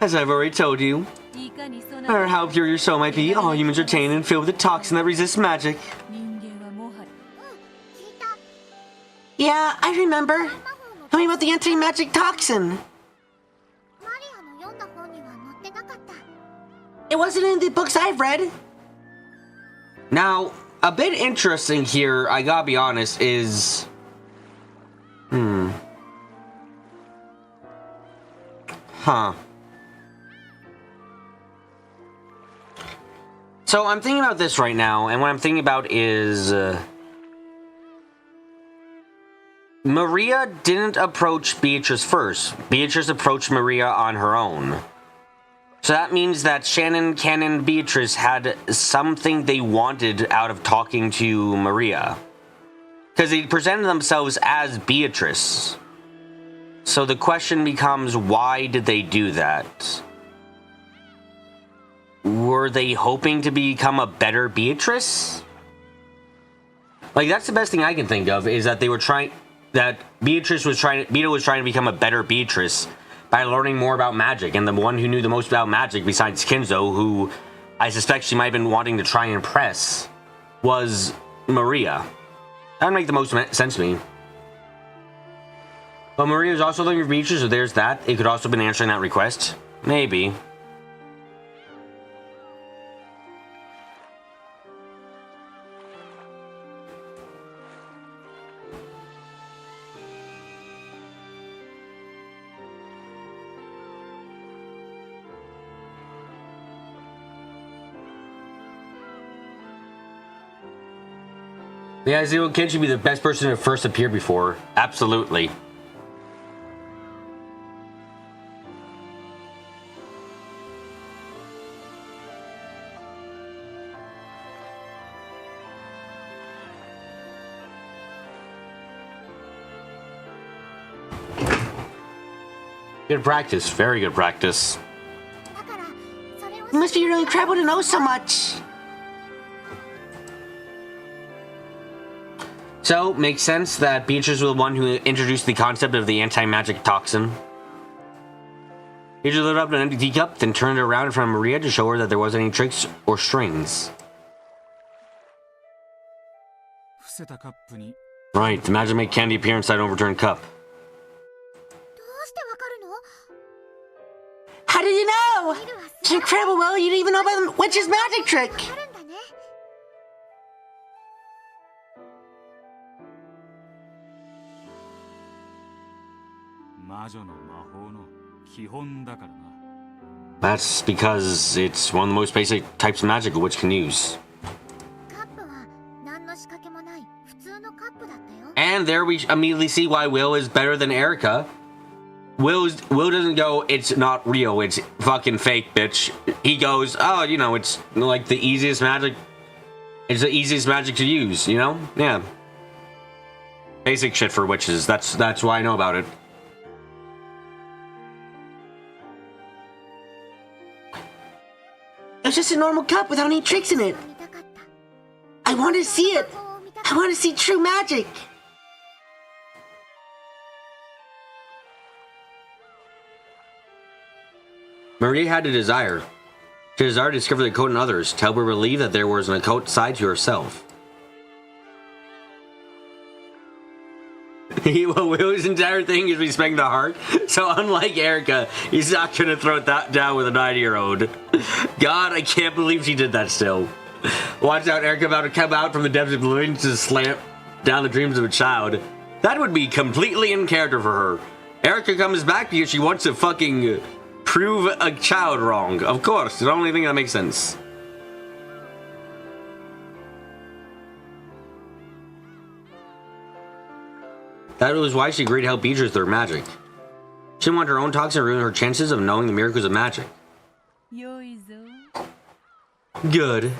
As I've already told you, no matter how pure your soul might be, all humans are tainted and filled with a toxin that resists magic. Yeah, I remember. Tell me about the anti-magic toxin. It wasn't in the books I've read. Now, a bit interesting here, I gotta be honest, is... Huh. So I'm thinking about this right now, and what I'm thinking about is... Maria didn't approach Beatrice first. Beatrice approached Maria on her own. So that means that Shannon, Ken, and Beatrice had something they wanted out of talking to Maria. Because they presented themselves as Beatrice. So the question becomes, why did they do that? Were they hoping to become a better Beatrice? Like, that's the best thing I can think of, is that they were trying... That Beatrice was trying to become a better Beatrice by learning more about magic, and the one who knew the most about magic besides Kinzo, who I suspect she might have been wanting to try and impress, was Maria. That would make the most sense to me. But Maria was also looking for Beatrice, so there's that. It could also have been answering that request. Maybe. Yeah, Zero Kid should be the best person to first appear before. Absolutely. Good practice. Very good practice. You must be really incredible to know so much. So, makes sense that Beatrice was the one who introduced the concept of the anti-magic toxin. Beatrice lit up an empty teacup, then turned it around in front of Maria to show her that there wasn't any tricks or strings. Right, the magic make candy appear inside an overturned cup. How did you know? It's incredible, Will. You didn't even know about the witch's magic trick. That's because it's one of the most basic types of magic a witch can use. And there we immediately see why Will is better than Erica. Will doesn't go, it's not real, it's fucking fake, bitch. He goes, oh, you know, it's like the easiest magic. It's the easiest magic to use, you know? Yeah. Basic shit for witches. That's why I know about it. It was just a normal cup without any tricks in it. I want to see it. I want to see true magic. Maria had a desire. She desired to discover the occult in others, to help her believe that there was an occult side to herself. Well, Will's entire thing is respecting the heart, so unlike Erica, he's not gonna throw that down with a 9-year-old. God, I can't believe she did that still. Watch out, Erica about to come out from the depths of oblivion to slam down the dreams of a child. That would be completely in character for her. Erica comes back because she wants to fucking prove a child wrong. Of course, the only thing that makes sense. That was why she agreed to help Beatrice with her magic. She didn't want her own toxin to ruin her chances of knowing the miracles of magic. Good.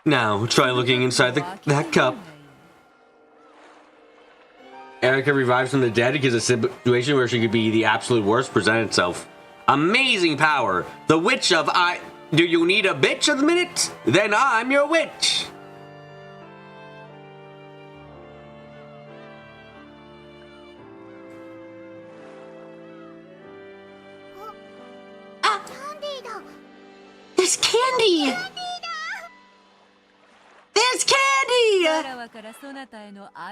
Now, try looking inside that cup. Erica revives from the dead because a situation where she could be the absolute worst presented itself. Amazing power! The witch of I... Do you need a bitch at the minute? Then I'm your witch! There's candy! There's candy!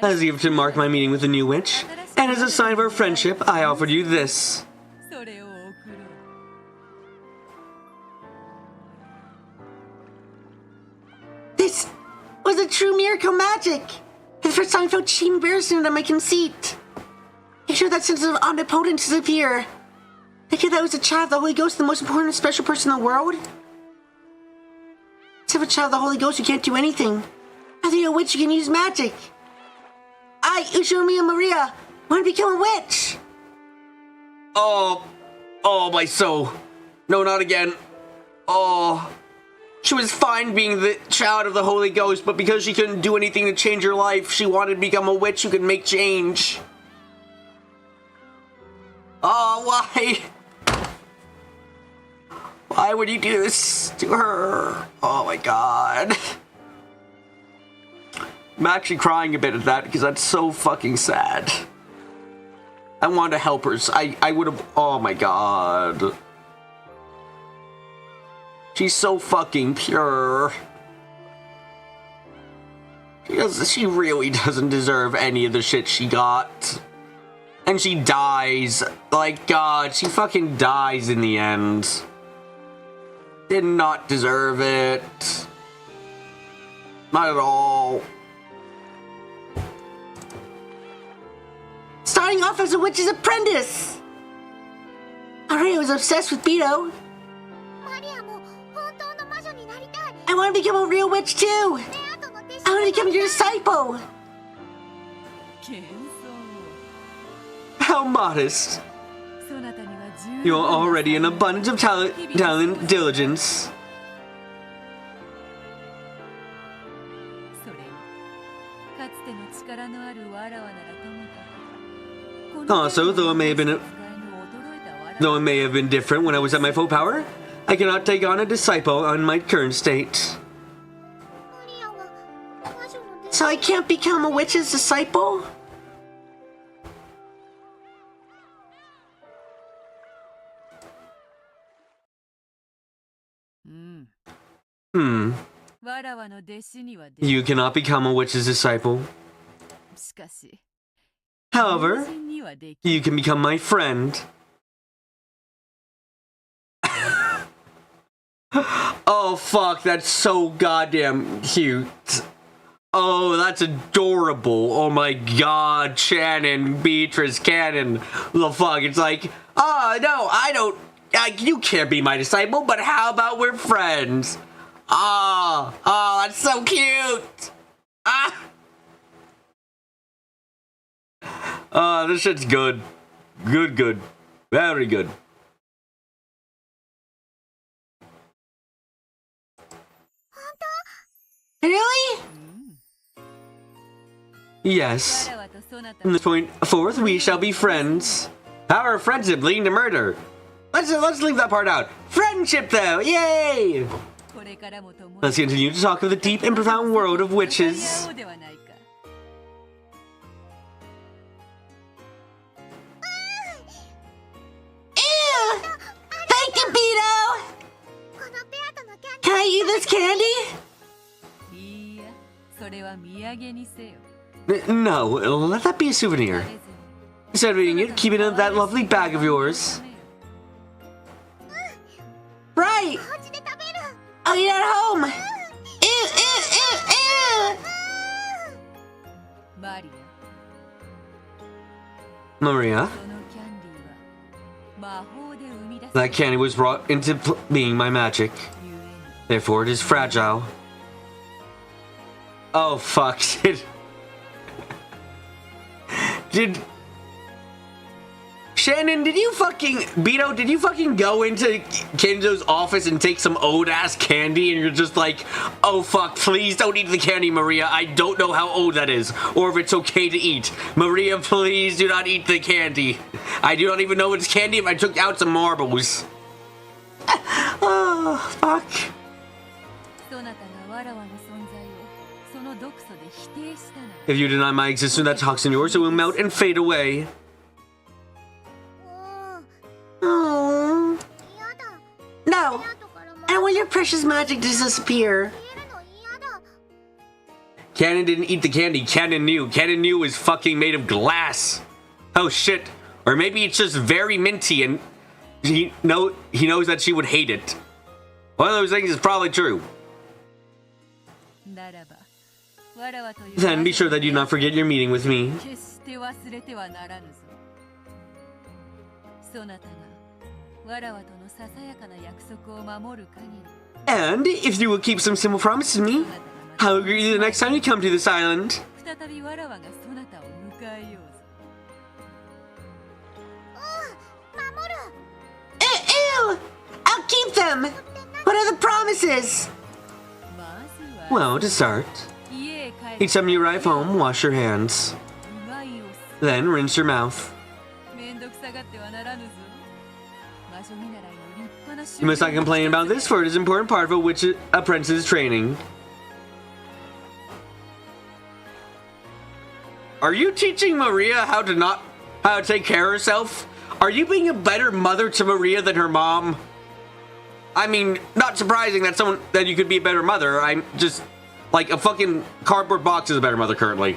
As if to mark my meeting with the new witch, and as a sign of our friendship, I offered you this. This was a true miracle magic! For the first time I felt shame and embarrassment at my conceit. I showed that sense of omnipotence disappear. I feel that I was a child of the Holy Ghost, the most important and special person in the world. Except for a child of the Holy Ghost who can't do anything. I think a witch who can use magic. I, Ushumi and Maria, want to become a witch. Oh, my soul. No, not again. Oh, she was fine being the child of the Holy Ghost, but because she couldn't do anything to change her life, she wanted to become a witch who could make change. Oh, why? Why would you do this to her? Oh my god. I'm actually crying a bit at that because that's so fucking sad. I wanted to help her. I would have... Oh my god. She's so fucking pure. She really doesn't deserve any of the shit she got. And she dies. Like, God, she fucking dies in the end. Did not deserve it. Not at all. Starting off as a witch's apprentice. Already was obsessed with Beto. I want to become a real witch too. I want to become your disciple. How modest. You are already an abundance of talent, diligence. Also, though it may have been different when I was at my full power, I cannot take on a disciple in my current state. So I can't become a witch's disciple? You cannot become a witch's disciple. However, you can become my friend. Oh fuck, that's so goddamn cute. Oh, that's adorable. Oh my god, Shannon, Beatrice, Cannon. The fuck, it's like, oh no, I don't, you can't be my disciple, but how about we're friends? Oh, that's so cute. This shit's good. Good. Very good. Really? Yes. From this point forth, we shall be friends. Our friendship leading to murder. Let's leave that part out. Friendship, though, yay! Let's continue to talk of the deep and profound world of witches. Ew! Thank you, Beto! Can I eat this candy? No, let that be a souvenir. Instead of eating it, keep it in that lovely bag of yours. Right! I'll eat at home! Ew, ew, ew, ew! Maria, that candy was brought into being by magic. Therefore, it is fragile. Oh, fuck. Did Shannon, did you fucking go into Kinzo's office and take some old ass candy and you're just like, oh fuck, please don't eat the candy, Maria. I don't know how old that is or if it's okay to eat. Maria, please do not eat the candy. I do not even know it's candy if I took out some marbles. Oh, fuck. If you deny my existence, that toxin yours, it will melt and fade away. Oh. No! I don't want your precious magic to disappear. Cannon didn't eat the candy. Cannon knew. Cannon knew it was fucking made of glass. Oh shit. Or maybe it's just very minty and he knows that she would hate it. One of those things is probably true. Then be sure that you do not forget your meeting with me. And if you will keep some simple promises to me, I will greet you the next time you come to this island. Ew! I'll keep them! What are the promises? Well, to start, each time you arrive home, wash your hands. Then rinse your mouth. You must not complain about this, for it is an important part of a witch apprentice's training. Are you teaching Maria how to take care of herself? Are you being a better mother to Maria than her mom? I mean, not surprising that you could be a better mother. I'm just like a fucking cardboard box is a better mother currently.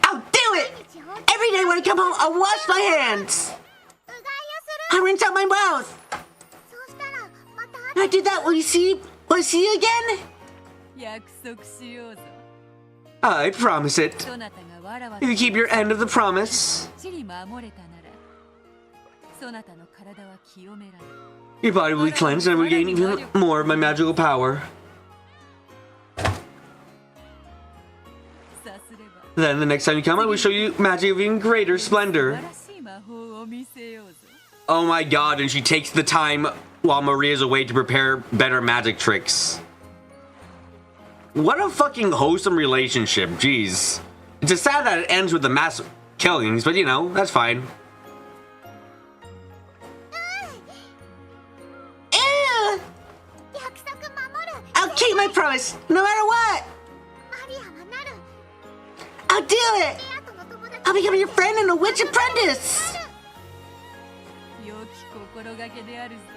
I'll do it! Every day when I come home, I'll wash my hands. I rinse out my mouth. When I do that, will I see you again? I promise it. If you keep your end of the promise, your body will be cleansed and I will gain even more of my magical power. Then the next time you come, I will show you magic of even greater splendor. Oh my god, and she takes the time while Maria's away to prepare better magic tricks. What a fucking wholesome relationship, jeez. It's just sad that it ends with the mass killings, but you know, that's fine. Ew! I'll keep my promise, no matter what! I'll do it! I'll become your friend and a witch apprentice!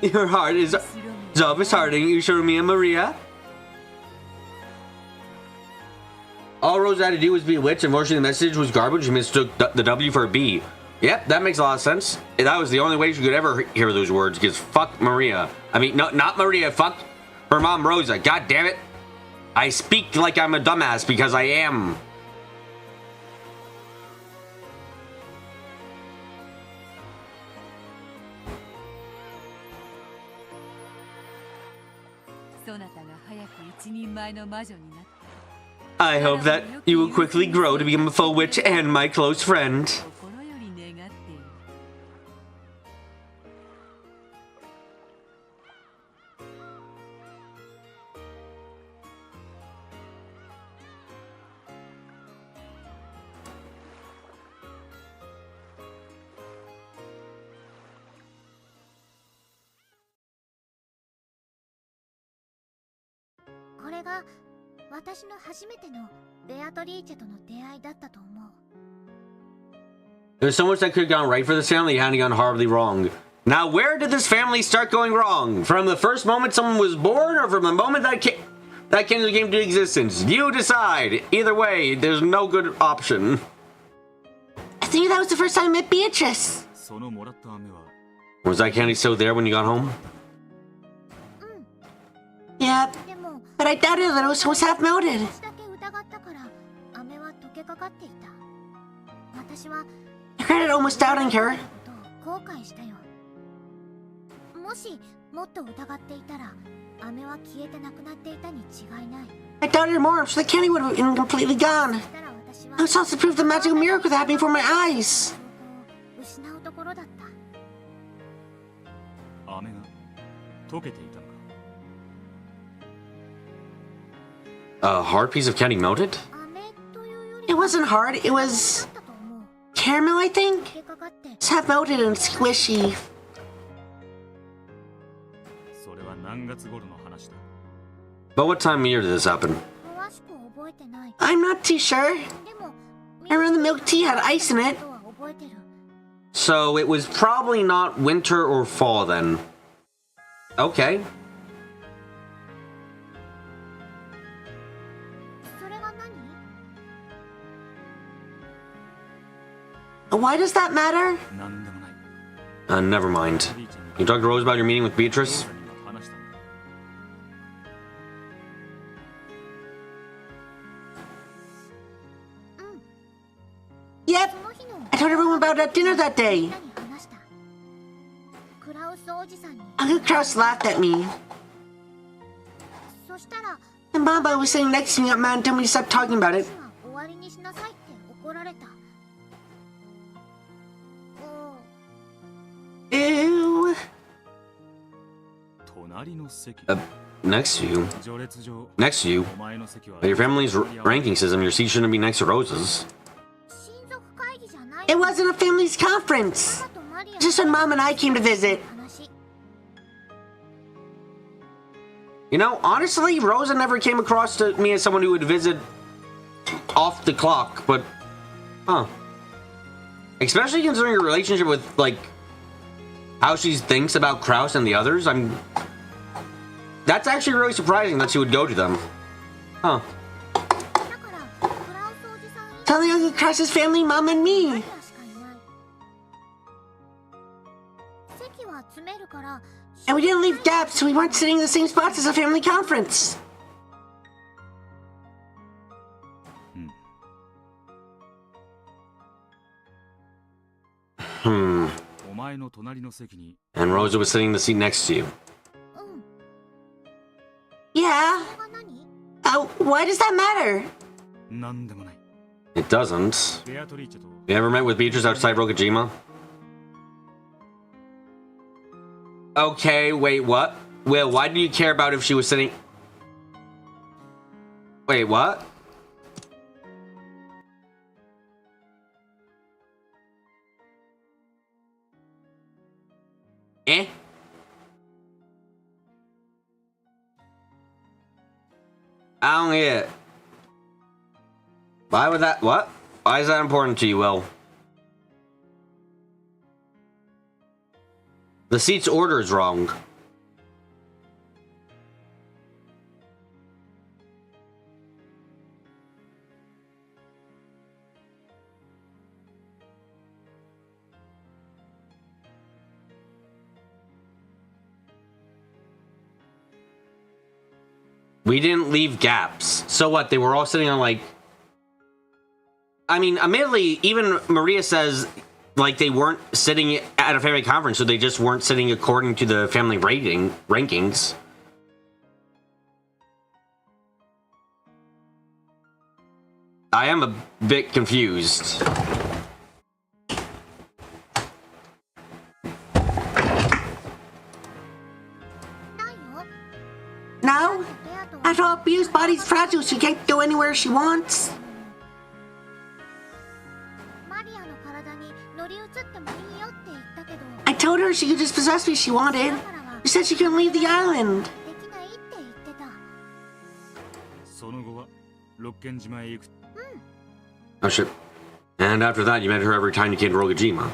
Your heart is always hardening, you sure me and Maria? All Rose had to do was be a witch, unfortunately the message was garbage and mistook the W for a B. Yep, that makes a lot of sense. That was the only way she could ever hear those words, because fuck Maria. I mean, no, not Maria, fuck her mom Rosa. God damn it. I speak like I'm a dumbass because I am. I hope that you will quickly grow to become a full witch and my close friend. 心より願っている。これが私の初めてのベアトリーチェとの出会いだったと思う。 There's so much that could have gone right for this family and gone horribly wrong. Now, where did this family start going wrong? From the first moment someone was born, or from the moment that Kinzo came to existence? You decide. Either way, there's no good option. I think that was the first time I met Beatrice. そのもらった飴は Was that candy still there when you got home? Yep, でも but I doubted that it was half melted. 私だけ疑ったから飴は溶けかかっていた。私は I regretted almost doubting her. ことを後悔したよ。もしもっと疑っていたら飴は消えてなくなっていたに違いない。 I doubted her more, so the candy would have been completely gone. そしたら私は I was also proof the magical miracle happening for my eyes. 失うところだった。飴が溶けていたのか A hard piece of candy melted? 飴というより It wasn't hard, it was だったと思う。 caramel, I think? 溶けかかって It's half melted and squishy. それは何月頃の話だ But what time of year did this happen? 詳しく覚えてない。 I'm not too sure. でも I remember the milk tea had ice in it. ことは覚えてる。 So it was probably not winter or fall then. Okay. それが何？ Why does that matter? 何でもない Never mind. リーちゃんが You talked to Rose about your meeting with Beatrice? には話したんだ Yep, その日の I told everyone about that dinner that day. みんなに話した。クラウスおじさんに。 Uncle Kraus laughed at me. そしたら And Baba was sitting next to me and man told me to stop talking about it. 私は終わりにしなさいって怒られた。Ew. 隣の席 Next to you. 序列上 Next to you. お前の席は By your family's ranking system, your seat shouldn't be next to Rose's. 親族会議じゃない。 It wasn't a family's conference. ママとマリア Just when Mom and I came to visit. 話。 You know, honestly, Rosa never came across to me as someone who would visit off the clock, but... Huh. Especially considering your relationship with, like, how she thinks about Kraus and the others, that's actually really surprising that she would go to them. Huh. だからクラウスおじさん以 Telling Uncle Kraus's family, Mom and マ me. リアしかいない。席は詰めるから。 And we didn't leave gaps, so we weren't sitting in the same spots as a family conference. うん Hmm. お前の隣の席に And Rosa was sitting in the seat next to you. うん。 Yeah. それが何？ Why does that matter? 何でもない It doesn't. ベアトリーチェと You ever met with Beatrice outside Rokujima? Okay, wait, what? Well, why do you care about if she was sitting... Wait, what? Eh? I don't get it. Why would that... What? Why is that important to you, Will? The seat's order is wrong. We didn't leave gaps. So what? They were all sitting on, like... I mean, admittedly, even Maria says, like, they weren't sitting at a family conference, so they just weren't sitting according to the family rankings. I am a bit confused. No? After all, Bea's body's fragile. She can't go anywhere she wants. I told her she could just possess me if she wanted. She said she couldn't leave the island. その後は六軒島へ行く。 Oh shit. And after that, you met her every time you came to Rogajima.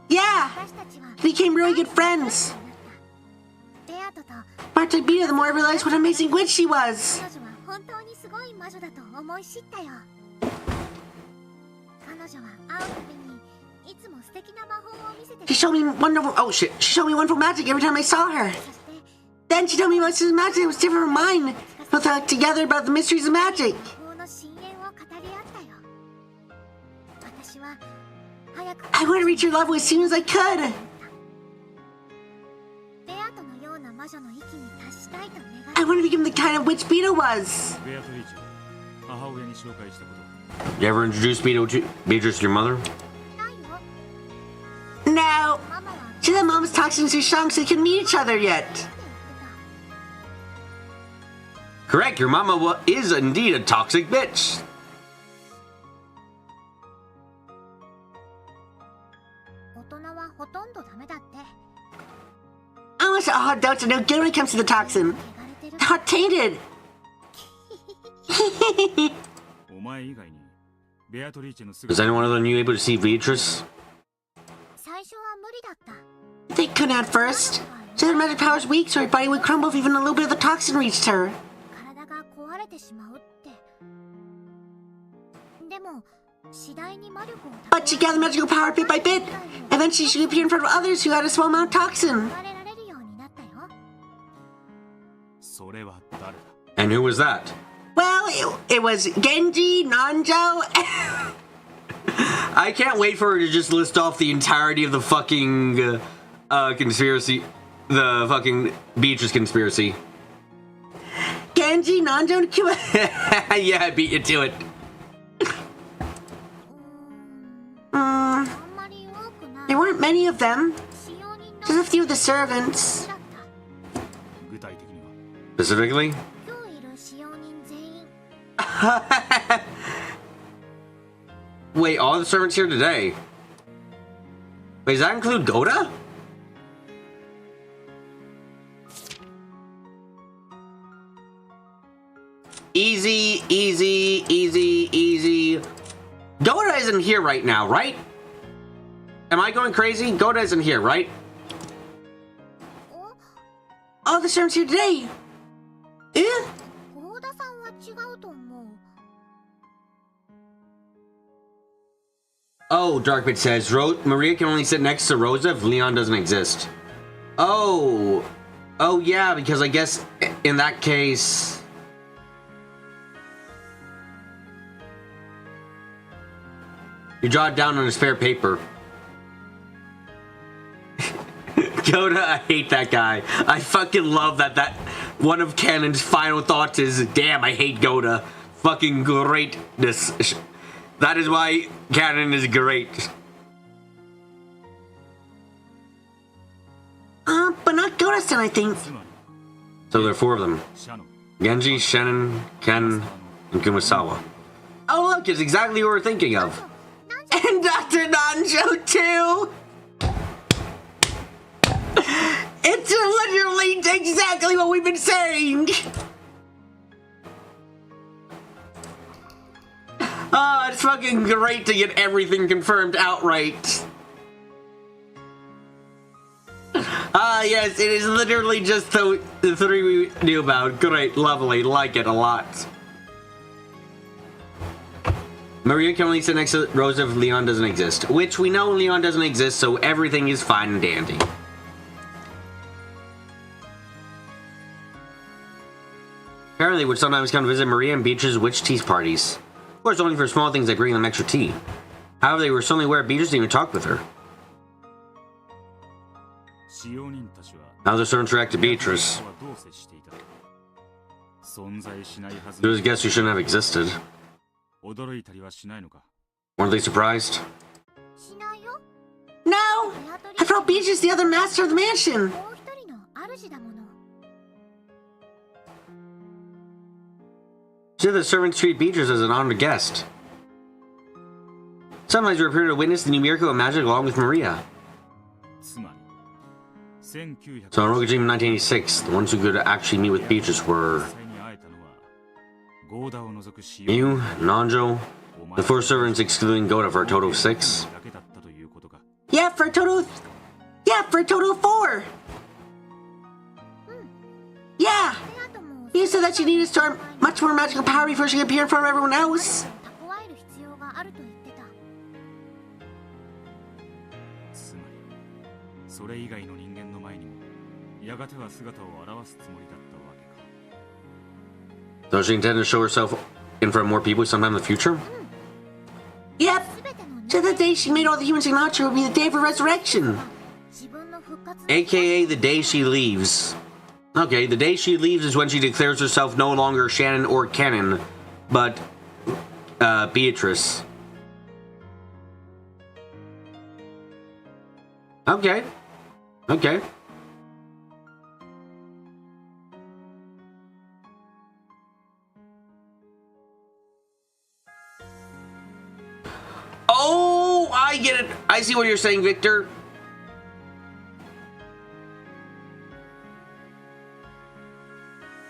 Yeah! We became really good friends. But I beat her, the more I realized what an amazing witch she was. She showed me wonderful. Oh shit! She showed me wonderful magic every time I saw her. Then she told me about his magic that was different from mine. We'll talk together about the mysteries of magic. I want to reach your level as soon as I could. I want to become the kind of witch Beetle was. ベアトリーチェは母親に紹介したこと。 You ever introduced Beatrice to your mother? No. She said Mom's toxins are strong, so they couldn't meet each other yet. Correct, your mama is indeed a toxic bitch. I wish all adults are no good when it comes to the toxin. Hot tainted. お前以外にベアトリーチェの Is 姿 anyone other than you able to see Beatrice? They couldn't at first. So their magic power's weak, so her body would crumble if even a little bit of the toxin reached her. But she gathered magical power bit by bit. Eventually, she appeared in front of others who had a small amount of toxin. それは誰だ。 And who was that? Well, it was Genji, Nanjo. I can't wait for her to just list off the entirety of the fucking conspiracy. The fucking Beatrice conspiracy. Genji, Nanjo, and Kuma. Yeah, I beat you to it. There weren't many of them. Just a few of the servants. 具体的には Specifically? Wait, all the servants here today? Wait, does that include Goda? Easy, easy, easy, easy. Goda isn't here right now, right? Am I going crazy? Goda isn't here, right? All the servants here today. Eh? Oh, Darkbit says, Maria can only sit next to Rosa if Leon doesn't exist. Oh. Oh, yeah, because I guess in that case... You draw it down on a spare paper. Yoda, I hate that guy. I fucking love that one of Canon's final thoughts is, damn, I hate Goda. Fucking greatness. That is why Canon is great. But not Goda-san, I think. つまり So there are four of them. シャノン Genji, Shannon, Ken, and Kumasawa. Oh look, it's exactly what we're thinking of. And Dr. Nanjo, too. It's literally exactly what we've been saying. Ah, it's fucking great to get everything confirmed outright. Ah, yes, it is literally just the three we knew about. Great, lovely, like it a lot. Maria can only sit next to Rosa if Leon doesn't exist. Which we know Leon doesn't exist, so everything is fine and dandy. Apparently, would sometimes come to visit Maria and Beatrice's witch tea parties. Of course, only for small things like bringing them extra tea. However, they were suddenly aware Beatrice didn't even talk with her. 使用人たちは How the servants react to Beatrice. はどう接していた。存在しないはず There was a guest who shouldn't have existed. 驚いたりはしないのか？ Weren't they surprised? しないよ。 No! ベアトリ I thought Beatrice is the other master of the mansion. もう一人の主だもの。 So the servants treat Beatrice as an honored guest. Sometimes we're prepared to witness the new miracle of magic along with Maria. つまり So in Rogue Dream 1986, the ones who could actually meet with Beatrice were 実際に会えたのはゴーダを除く使 you, Nanjo, the four servants excluding Goda for a total of 6. だけだったということか。 Yeah, for a total of 4. Yeah! ベアトも You said that she needed to store much more magical power before she could appear in front of everyone else. 蓄える必要があると言ってた。つまりそれ以外の人間の前にもやがては姿を現すつもりだったわけか。 So she intended to show herself in front of more people sometime in the future? Yep. すべての So the day she made all the humans acknowledge her would be the day of her resurrection. 自分の復活の AKA the day she leaves. Okay, the day she leaves is when she declares herself no longer Shannon or Kennen, but Beatrice. Okay. Okay. Oh, I get it. I see what you're saying, Victor.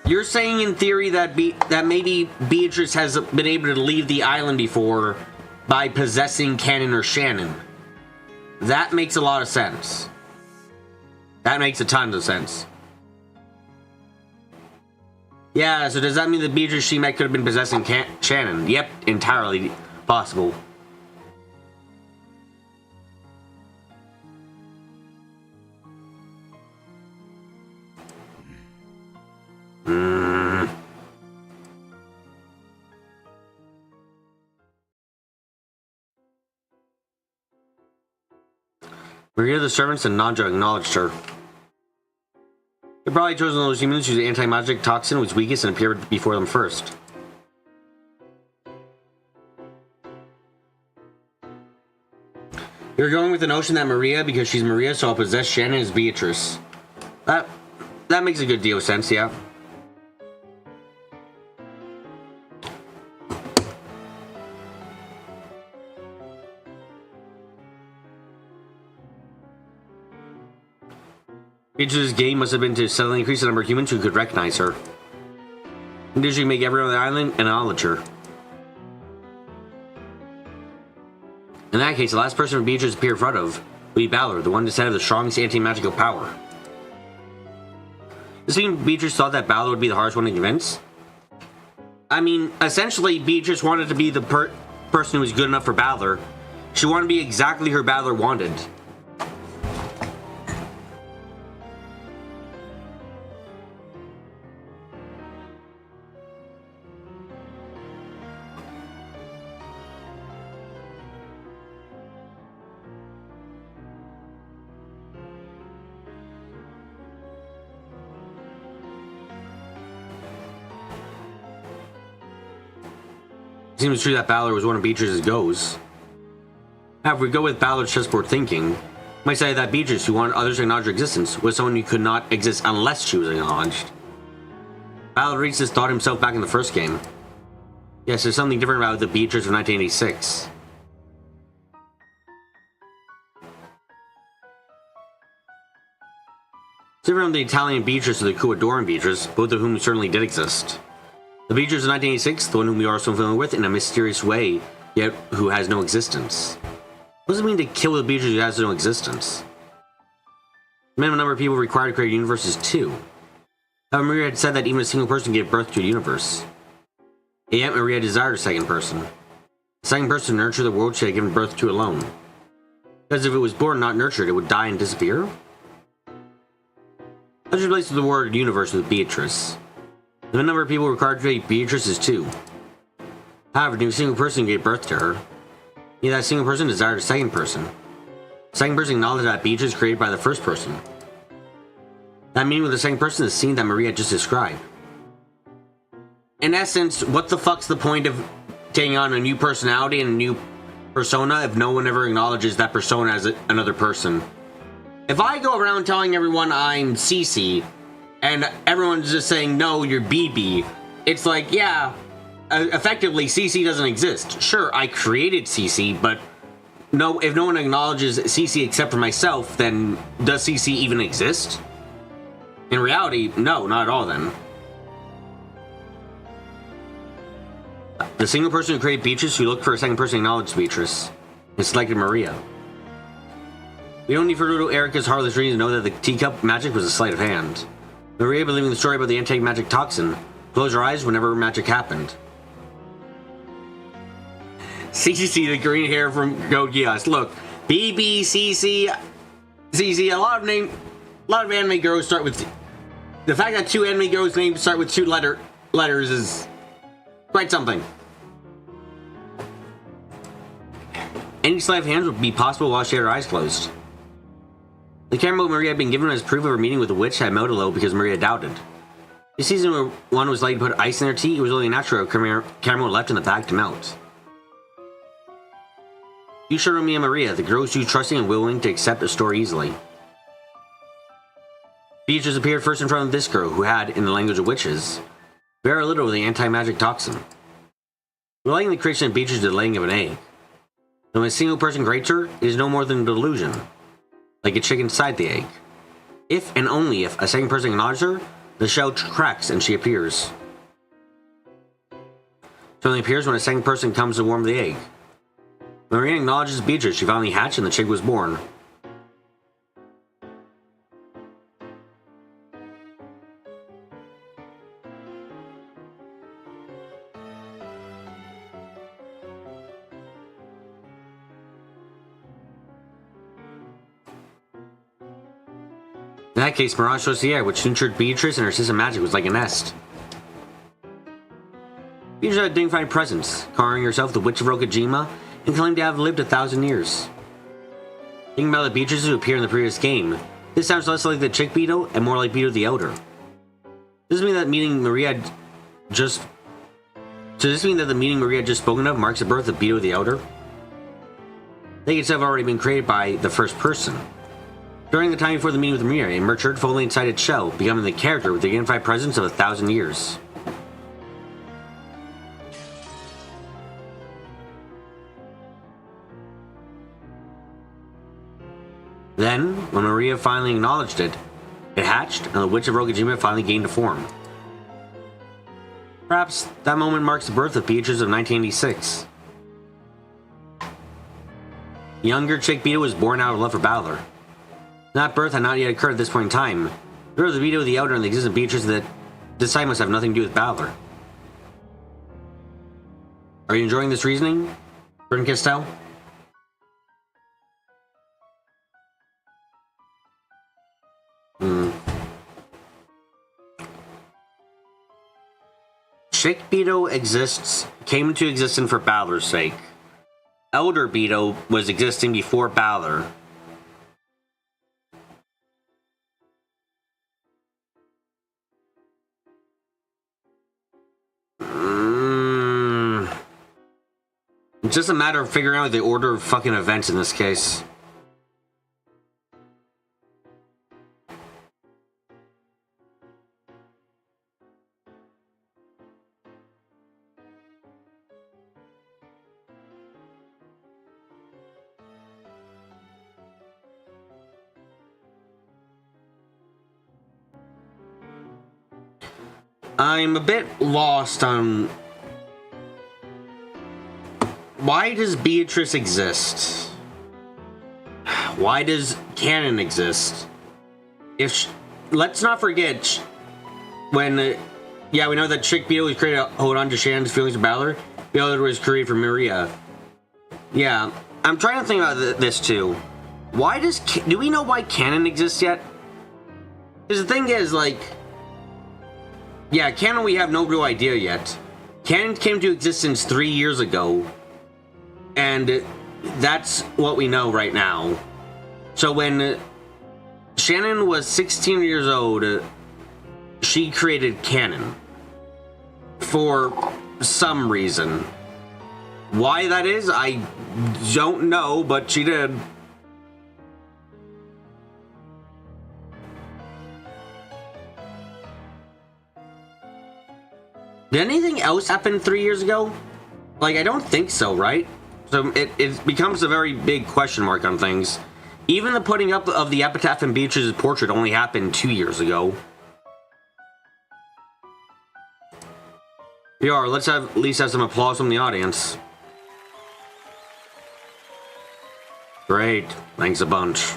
You're saying in theory that maybe Beatrice has been able to leave the island before by possessing Kennen or Shannon. That makes a lot of sense. That makes a ton of sense. Yeah, so does that mean that Beatrice she met could have been possessing Shannon? Yep, entirely possible. Maria the servants and Nanjo acknowledged her. They probably chosen those humans whose anti-magic toxin was weakest and appeared before them first. You're going with the notion that Maria, because she's Maria, so I'll possess Shannon as Beatrice. That makes a good deal of sense, yeah. Beatrice's game must have been to suddenly increase the number of humans who could recognize her. And did she make everyone on the island acknowledge her? In that case, the last person Beatrice appeared in front of would be Balor, the one descendant of the strongest anti-magical power. Does this mean Beatrice thought that Balor would be the hardest one to convince? I mean, essentially, Beatrice wanted to be the person who was good enough for Balor. She wanted to be exactly who Balor wanted. It seems true that Balor was one of Beatrice's goes. Now, if we go with Balor's chessboard thinking, we might say that Beatrice, who wanted others to acknowledge her existence, was someone who could not exist unless she was acknowledged. Balor reached this thought himself back in the first game. Yes, there's something different about the Beatrice of 1986. It's different from the Italian Beatrice or the Cuadoran Beatrice, both of whom certainly did exist. The Beatrice of 1986, the one whom we are so familiar with in a mysterious way, yet who has no existence. What does it mean to kill the Beatrice who has no existence? The minimum number of people required to create a universe is 2. However, Maria had said that even a single person gave birth to a universe. Yet Maria desired a second person. The second person to nurture the world she had given birth to alone. Because if it was born not nurtured, it would die and disappear? Let's replace the word universe with Beatrice. The number of people required to create Beatrice is 2. However, no single person gave birth to her. Yet that single person desired a second person. The second person acknowledged that Beatrice was created by the first person. That meaning with the second person is the scene that Maria just described. In essence, what the fuck's the point of taking on a new personality and a new persona if no one ever acknowledges that persona as another person. If I go around telling everyone I'm Cece, and everyone's just saying, no, you're BB, it's like, yeah, effectively, Cece doesn't exist. Sure, I created Cece, but no, if no one acknowledges Cece except for myself, then does Cece even exist? In reality, no, not at all then. The single person who created Beatrice who looked for a second person acknowledged Beatrice and selected Maria. We don't need for little Erica's heartless dreams to know that the teacup magic was a sleight of hand. Maria, believing the story about the anti-magic toxin, closed her eyes whenever magic happened. CC, the green hair from Code Geass. Look, BB, CC, a lot of anime girls start with. The fact that 2 anime girls' names start with 2 letters is quite something. Any sleight of hand would be possible while she had her eyes closed. The caramel Maria had been given as proof of her meeting with the witch had melted a little because Maria doubted. The season where one was likely to put ice in their tea, it was only natural caramel left in the bag to melt. You showed me and Maria, the girls you trusting and willing to accept a story easily. Beatrice appeared first in front of this girl, who had, in the language of witches, very little of the anti-magic toxin. Relating the creation of Beatrice to the laying of an egg. When a single person creates her, it is no more than a delusion. Like a chicken inside the egg. If and only if a second person acknowledges her, the shell cracks and she appears. She only appears when a second person comes to warm the egg. When Maria acknowledges Beatrice, she finally hatched and the chick was born. In that case, Mirage Chaussier, which nurtured Beatrice and her system magic, was like a nest. Beatrice had a dignified presence, calling herself the Witch of Rokujima, and claimed to have lived 1,000 years. Thinking about the Beatrices who appeared in the previous game, this sounds less like the Chick Beetle and more like Beetle the Elder. Does this mean that the meeting Maria had just spoken of marks the birth of Beetle the Elder? They could have already been created by the first person. During the time before the meeting with Maria, it matured fully inside its shell, becoming the character with the dignified presence of 1,000 years. Then, when Maria finally acknowledged it, it hatched, and the Witch of Rokujima finally gained a form. Perhaps that moment marks the birth of Beatrice of 1986. The younger Chick Beetle was born out of love for Balor. That birth had not yet occurred at this point in time. The birth of the Beetle, the Elder, and the existence of Beatrice that this time must have nothing to do with Balor. Are you enjoying this reasoning, Bryn Castell? Chick Beetle came into existence for Balor's sake. Elder Beetle was existing before Balor. It's just a matter of figuring out the order of fucking events in this case. I'm a bit lost on why does Beatrice exist? Why does canon exist? Let's not forget when yeah, we know that Chick Beetle was created to hold on to Shannon's feelings of Balor. Balor was created for Maria. Yeah, I'm trying to think about this too. Do we know why canon exists yet? Because the thing is, like, yeah, canon we have no real idea yet. Canon came into existence 3 years ago, and that's what we know right now. So when Shannon was 16 years old, she created canon for some reason. Why that is, I don't know, but she did. Did anything else happen 3 years ago? Like, I don't think so, right? So it becomes a very big question mark on things. Even the putting up of the epitaph in Beatrice's portrait only happened 2 years ago. Yeah, let's at least have some applause from the audience. Great. Thanks a bunch.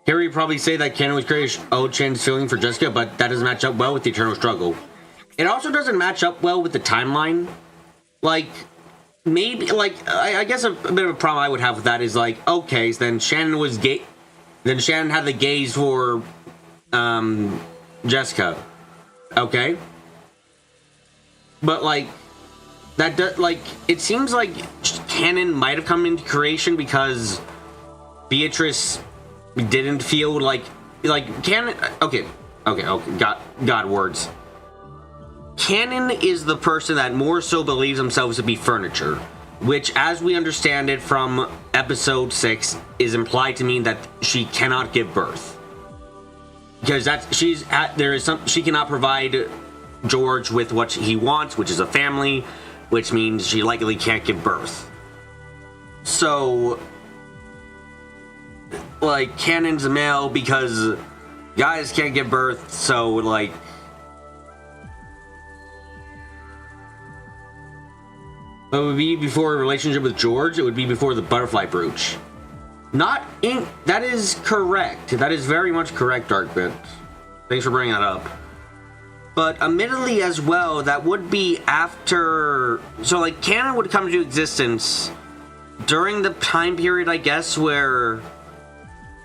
Here you probably say that Canon was created Chan's feeling for Jessica, but that doesn't match up well with the eternal struggle. It also doesn't match up well with the timeline. Like, maybe, like, I guess a bit of a problem I would have with that is, like, okay, so then Shannon was gay. Then Shannon had the gaze for, Jessica. Okay. But, like, that does, like, it seems like Canon might have come into creation because Beatrice didn't feel like Canon. Okay, got words. Canon is the person that more so believes themselves to be furniture, which, as we understand it from episode 6, is implied to mean that she cannot give birth because she cannot provide George with what he wants, which is a family, which means she likely can't give birth. So, like, Canon's a male because guys can't give birth, so, like, it would be before a relationship with George, it would be before the butterfly brooch. That is correct. That is very much correct, Darkbit. Thanks for bringing that up. But admittedly as well, that would be after... So, like, Canon would come into existence during the time period, I guess, where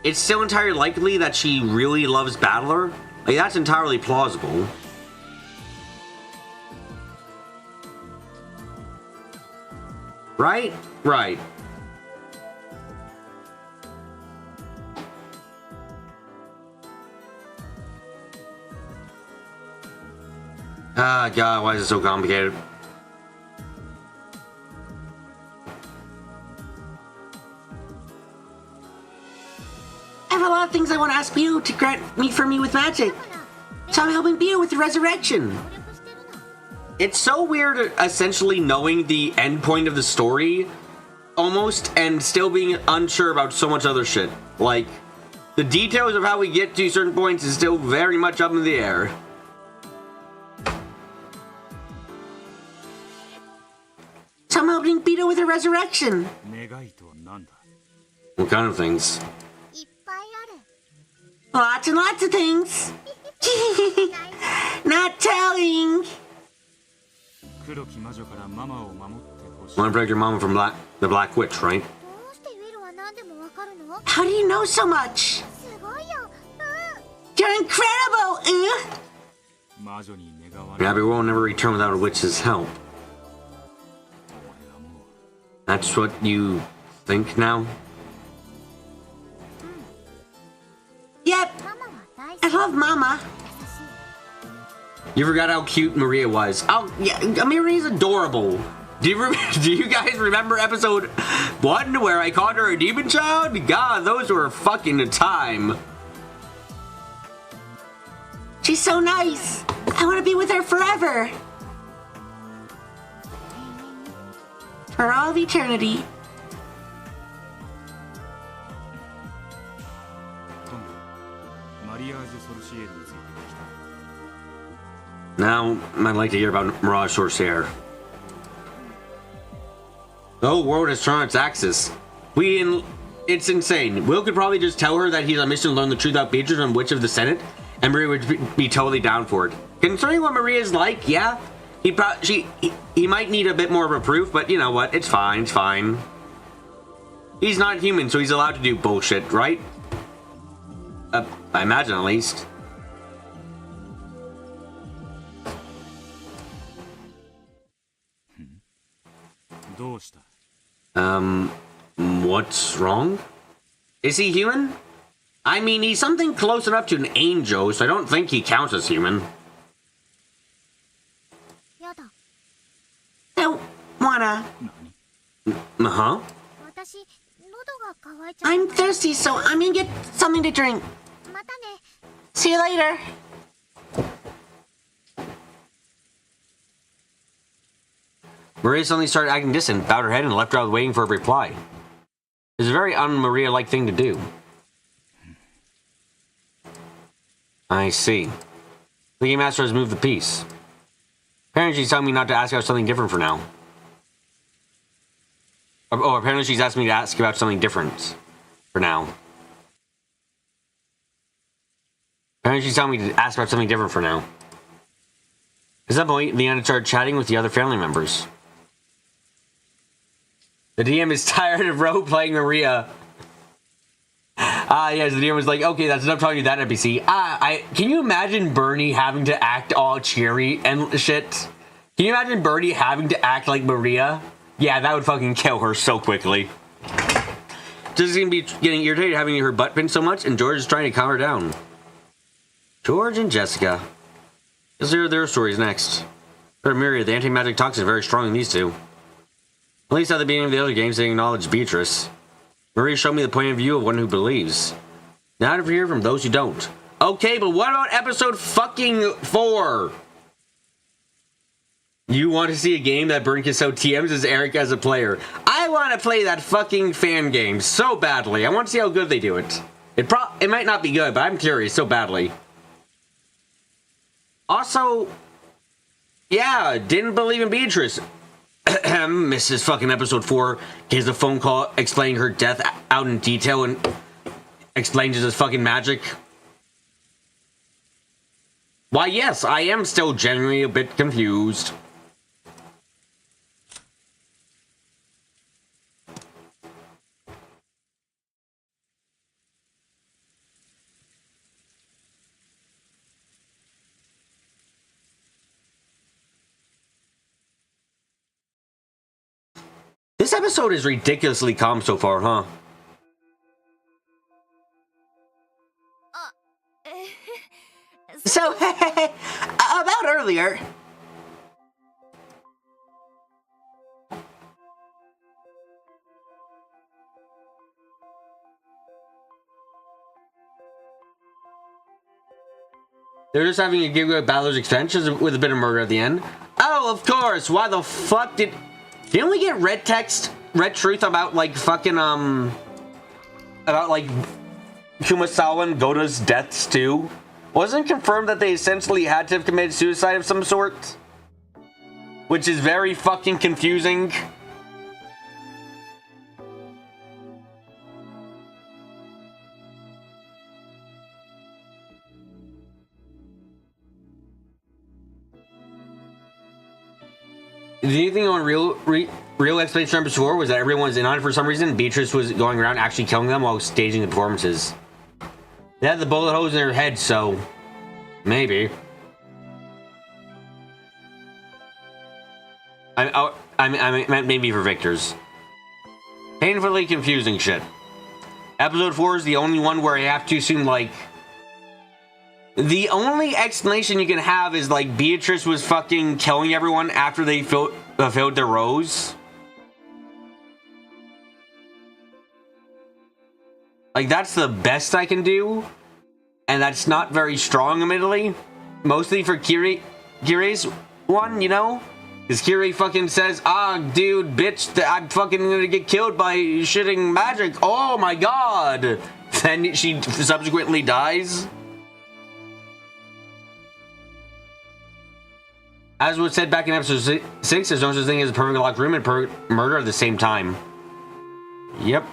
it's still entirely likely that she really loves Battler. Like, that's entirely plausible. Right? Right. Ah, God, why is it so complicated? I have a lot of things I want to ask you to grant me for me with magic. So I'm helping Bio with the resurrection. It's so weird, essentially knowing the end point of the story, almost, and still being unsure about so much other shit. Like, the details of how we get to certain points is still very much up in the air. So I'm helping Bio with the resurrection. What kind of things? Lots and lots of things. Not telling. Want to protect your mama from the Black Witch, right? How do you know so much? You're incredible! The Abbey will never return without a witch's help. That's what you think now? Yep. I love Mama. You forgot how cute Maria was. Oh, yeah, Maria's adorable. Do you guys remember episode 1 where I called her a demon child? God, those were fucking a time. She's so nice. I want to be with her forever. For all of eternity. Now, I'd like to hear about Mirage Sorcier. The whole world has turned on its axis. It's insane. Will could probably just tell her that he's on a mission to learn the truth about Beatrice and Witch of the Senate, and Maria would be totally down for it. Considering what Maria's like, yeah, he might need a bit more of a proof, but you know what? It's fine. It's fine. He's not human, so he's allowed to do bullshit, right? I imagine, at least. What's wrong? Is he human? I mean, he's something close enough to an angel, so I don't think he counts as human. やだ Don't wanna. Uh-huh. 私喉が渇いちゃった I'm thirsty, so I'm gonna get something to drink. またね See you later. Maria suddenly started acting distant, bowed her head, and left her out waiting for a reply. It's a very un-Maria-like thing to do. I see. The game master has moved the piece. Apparently she's telling me not to ask about something different for now. Oh, apparently she's asking me to ask about something different for now. Apparently she's telling me to ask about something different for now. At some point, Leanna started chatting with the other family members. The DM is tired of role-playing Maria. Yes, the DM was like, okay, that's enough telling you that, NPC. Can you imagine Bernie having to act all cheery and shit? Can you imagine Bernie having to act like Maria? Yeah, that would fucking kill her so quickly. Just gonna be getting irritated having her butt pinched so much, and George is trying to calm her down. George and Jessica. Let's hear their stories next. For Myria, the anti-magic toxin is very strong in these two. At least at the beginning of the other games, they acknowledged Beatrice. Maria showed me the point of view of one who believes. Not to hear from those who don't. Okay, but what about episode fucking 4? You want to see a game that Burn Kisso TMs as Eric as a player? I want to play that fucking fan game so badly. I want to see how good they do it. It might not be good, but I'm curious so badly. Also, yeah, didn't believe in Beatrice. Mrs. fucking episode 4 gives a phone call explaining her death out in detail and explains it as fucking magic. Why, yes, I am still genuinely a bit confused. This episode is ridiculously calm so far, huh? So, about earlier. They're just having a gig with Balor's expenses with a bit of murder at the end. Oh, of course. Why the fuck didn't we get red truth about like fucking about like Kumasawa and Gota's deaths too? Wasn't it confirmed that they essentially had to have committed suicide of some sort? Which is very fucking confusing. The only thing on real explanation number 4 was that everyone was in on it for some reason. Beatrice was going around actually killing them while staging the performances. They had the bullet holes in their head, so maybe. I meant maybe for victors. Painfully confusing shit. Episode 4 is the only one where I have to assume, like, the only explanation you can have is, like, Beatrice was fucking killing everyone after they filled their rows. Like, that's the best I can do. And that's not very strong, admittedly. Mostly for Kiri's one, you know? Because Kiri fucking says, dude, bitch, I'm fucking gonna get killed by shitting magic. Oh my god. Then she subsequently dies. As was said back in episode 6, there's no such thing as a perfect locked room and perfect murder at the same time. Yep.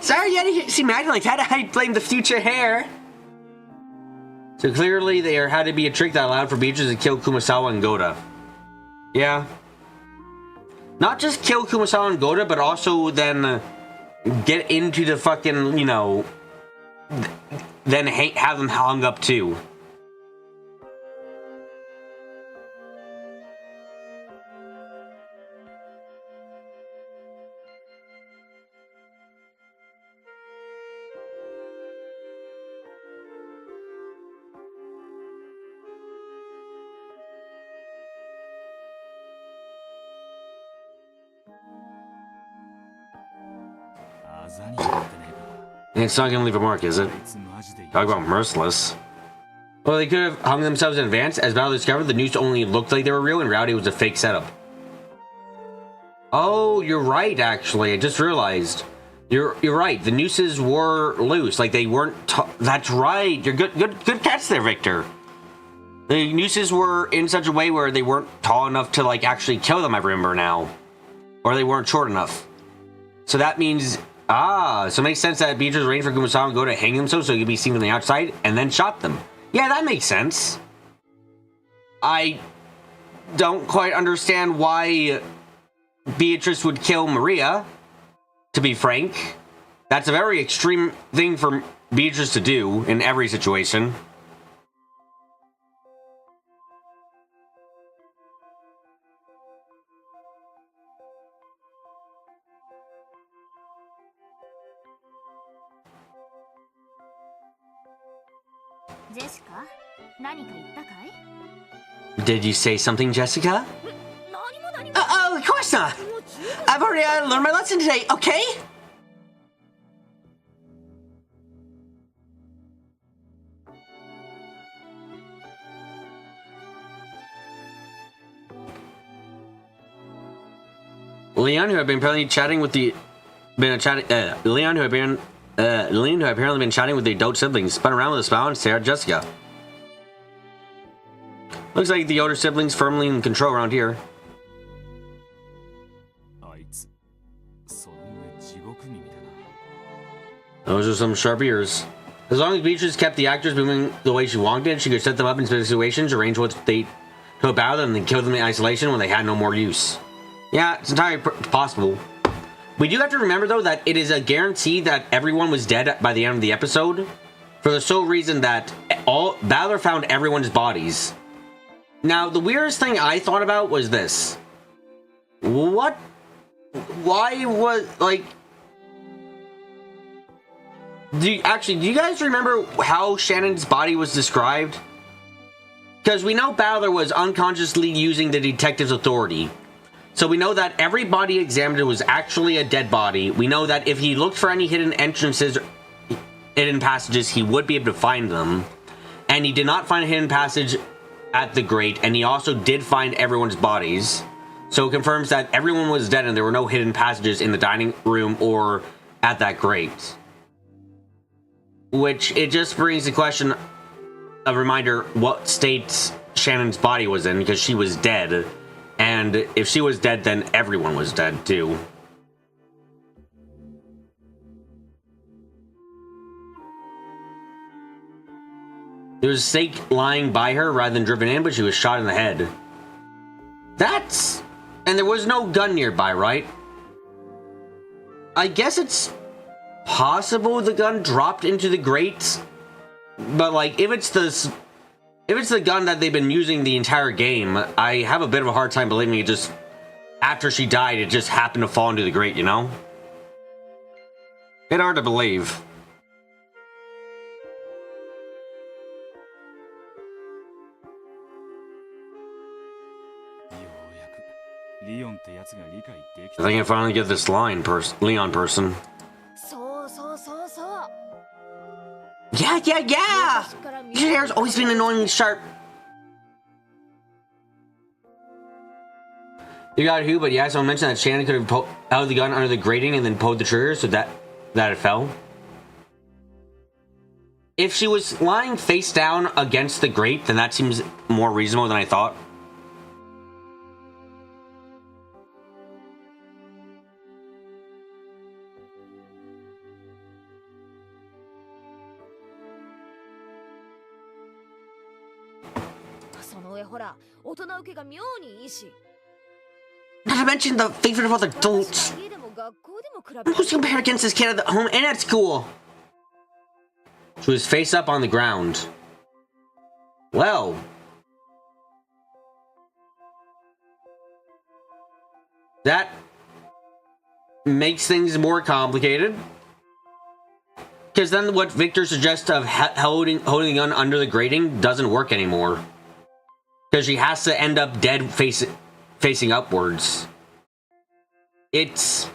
Sorry, you had to see Magdalene like that. I blame the future hair. So clearly there had to be a trick that allowed for Beatrice to kill Kumasawa and Gota. Yeah. Not just kill Kumasawa and Goda, but also then get into the fucking, you know, then have them hung up too. And it's not gonna leave a mark, is it? Talk about merciless. Well, they could have hung themselves in advance. As Battle discovered, the noose only looked like they were real, and in reality was a fake setup. Oh, you're right, actually. I just realized. You're right. The nooses were loose. Like, they weren't... That's right. You're good catch there, Victor. The nooses were in such a way where they weren't tall enough to, like, actually kill them, I remember now. Or they weren't short enough. So that means... so it makes sense that Beatrice arranged for Kumasawa and go to hang themselves so he could be seen from the outside and then shot them. Yeah, that makes sense. I don't quite understand why Beatrice would kill Maria, to be frank. That's a very extreme thing for Beatrice to do in every situation. Did you say something, Jessica? Of course not. I've already learned my lesson today, okay? Leon, who had been apparently chatting with the Leon, who had apparently been chatting with the adult siblings, spun around with a smile and stared at Jessica. Looks like the older siblings firmly in control around here. Those are some sharp ears. As long as Beatrice kept the actors moving the way she wanted, she could set them up in specific situations, arrange what they to battle them, and then kill them in isolation when they had no more use. Yeah, it's entirely possible. We do have to remember, though, that it is a guarantee that everyone was dead by the end of the episode, for the sole reason that Balor found everyone's bodies. Now, the weirdest thing I thought about was this. Why was, like... Do you guys remember how Shannon's body was described? Because we know Balor was unconsciously using the detective's authority. So we know that every body examined was actually a dead body. We know that if he looked for any hidden entrances, hidden passages, he would be able to find them. And he did not find a hidden passage at the grate, and he also did find everyone's bodies. So it confirms that everyone was dead and there were no hidden passages in the dining room or at that grate. Which, it just brings the question, a reminder, what state Shannon's body was in, because she was dead. And if she was dead, then everyone was dead, too. There was a stake lying by her rather than driven in, but she was shot in the head. That's... And there was no gun nearby, right? I guess it's possible the gun dropped into the grate. But, like, if it's the gun that they've been using the entire game, I have a bit of a hard time believing it just... After she died, it just happened to fall into the grate, you know? Bit hard to believe. I think I finally get this Leon person. Yeah! Your hair's always been annoyingly sharp. You got who, but yeah, someone mentioned that Shannon could have held the gun under the grating and then pulled the trigger so that it fell. If she was lying face down against the grate, then that seems more reasonable than I thought. Not to mention the favorite of other adults. Who's compared against this kid at home and at school? She was face up on the ground. Well. That makes things more complicated. Because then what Victor suggests of holding the gun under the grating doesn't work anymore. Because she has to end up dead facing upwards. It's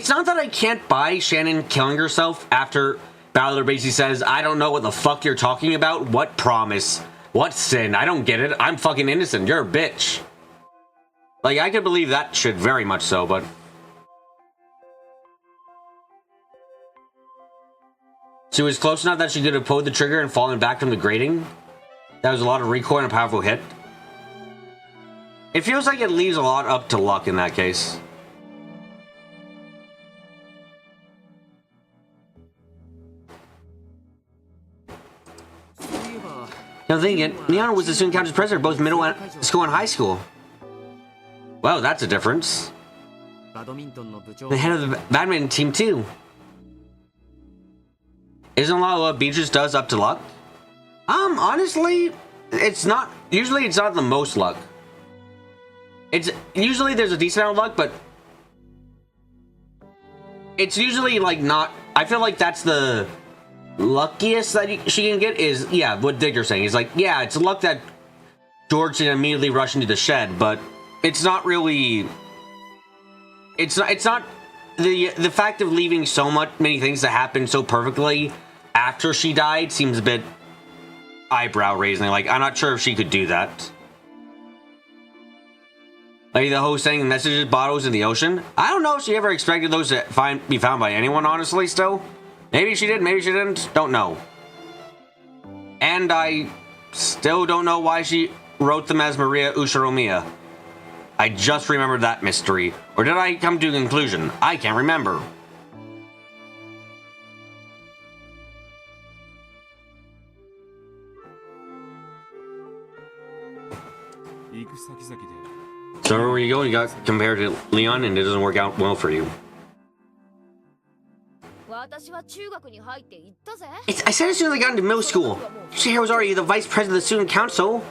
not that I can't buy Shannon killing herself after Balor basically says, I don't know what the fuck you're talking about. What promise? What sin? I don't get it. I'm fucking innocent. You're a bitch. Like, I could believe that shit very much so, but... She was close enough that she could have pulled the trigger and fallen back from the grating. That was a lot of recoil and a powerful hit. It feels like it leaves a lot up to luck in that case. Now thinking, Leon was the student council president of both middle school and high school. Wow, that's a difference. The head of the badminton team too. Isn't a lot of what Beatrice does up to luck? Honestly, it's not. Usually, it's not the most luck. It's usually there's a decent amount of luck, but it's usually like not. I feel like that's the luckiest that she can get is, yeah, what Digger's saying. He's like, yeah, it's luck that George can immediately rush into the shed, but it's not really. It's not the fact of leaving so many things that happen so perfectly after she died seems a bit eyebrow raising. Like, I'm not sure if she could do that. Like the host saying messages bottles in the ocean. I don't know if she ever expected those to be found by anyone, honestly, still. Maybe she did, maybe she didn't. Don't know. And I still don't know why she wrote them as Maria Ushiromiya. I just remembered that mystery. Or did I come to a conclusion? I can't remember. So everywhere you go, you got compared to Leon, and it doesn't work out well for you. I said as soon as I got into middle school. She was already the vice president of the student council.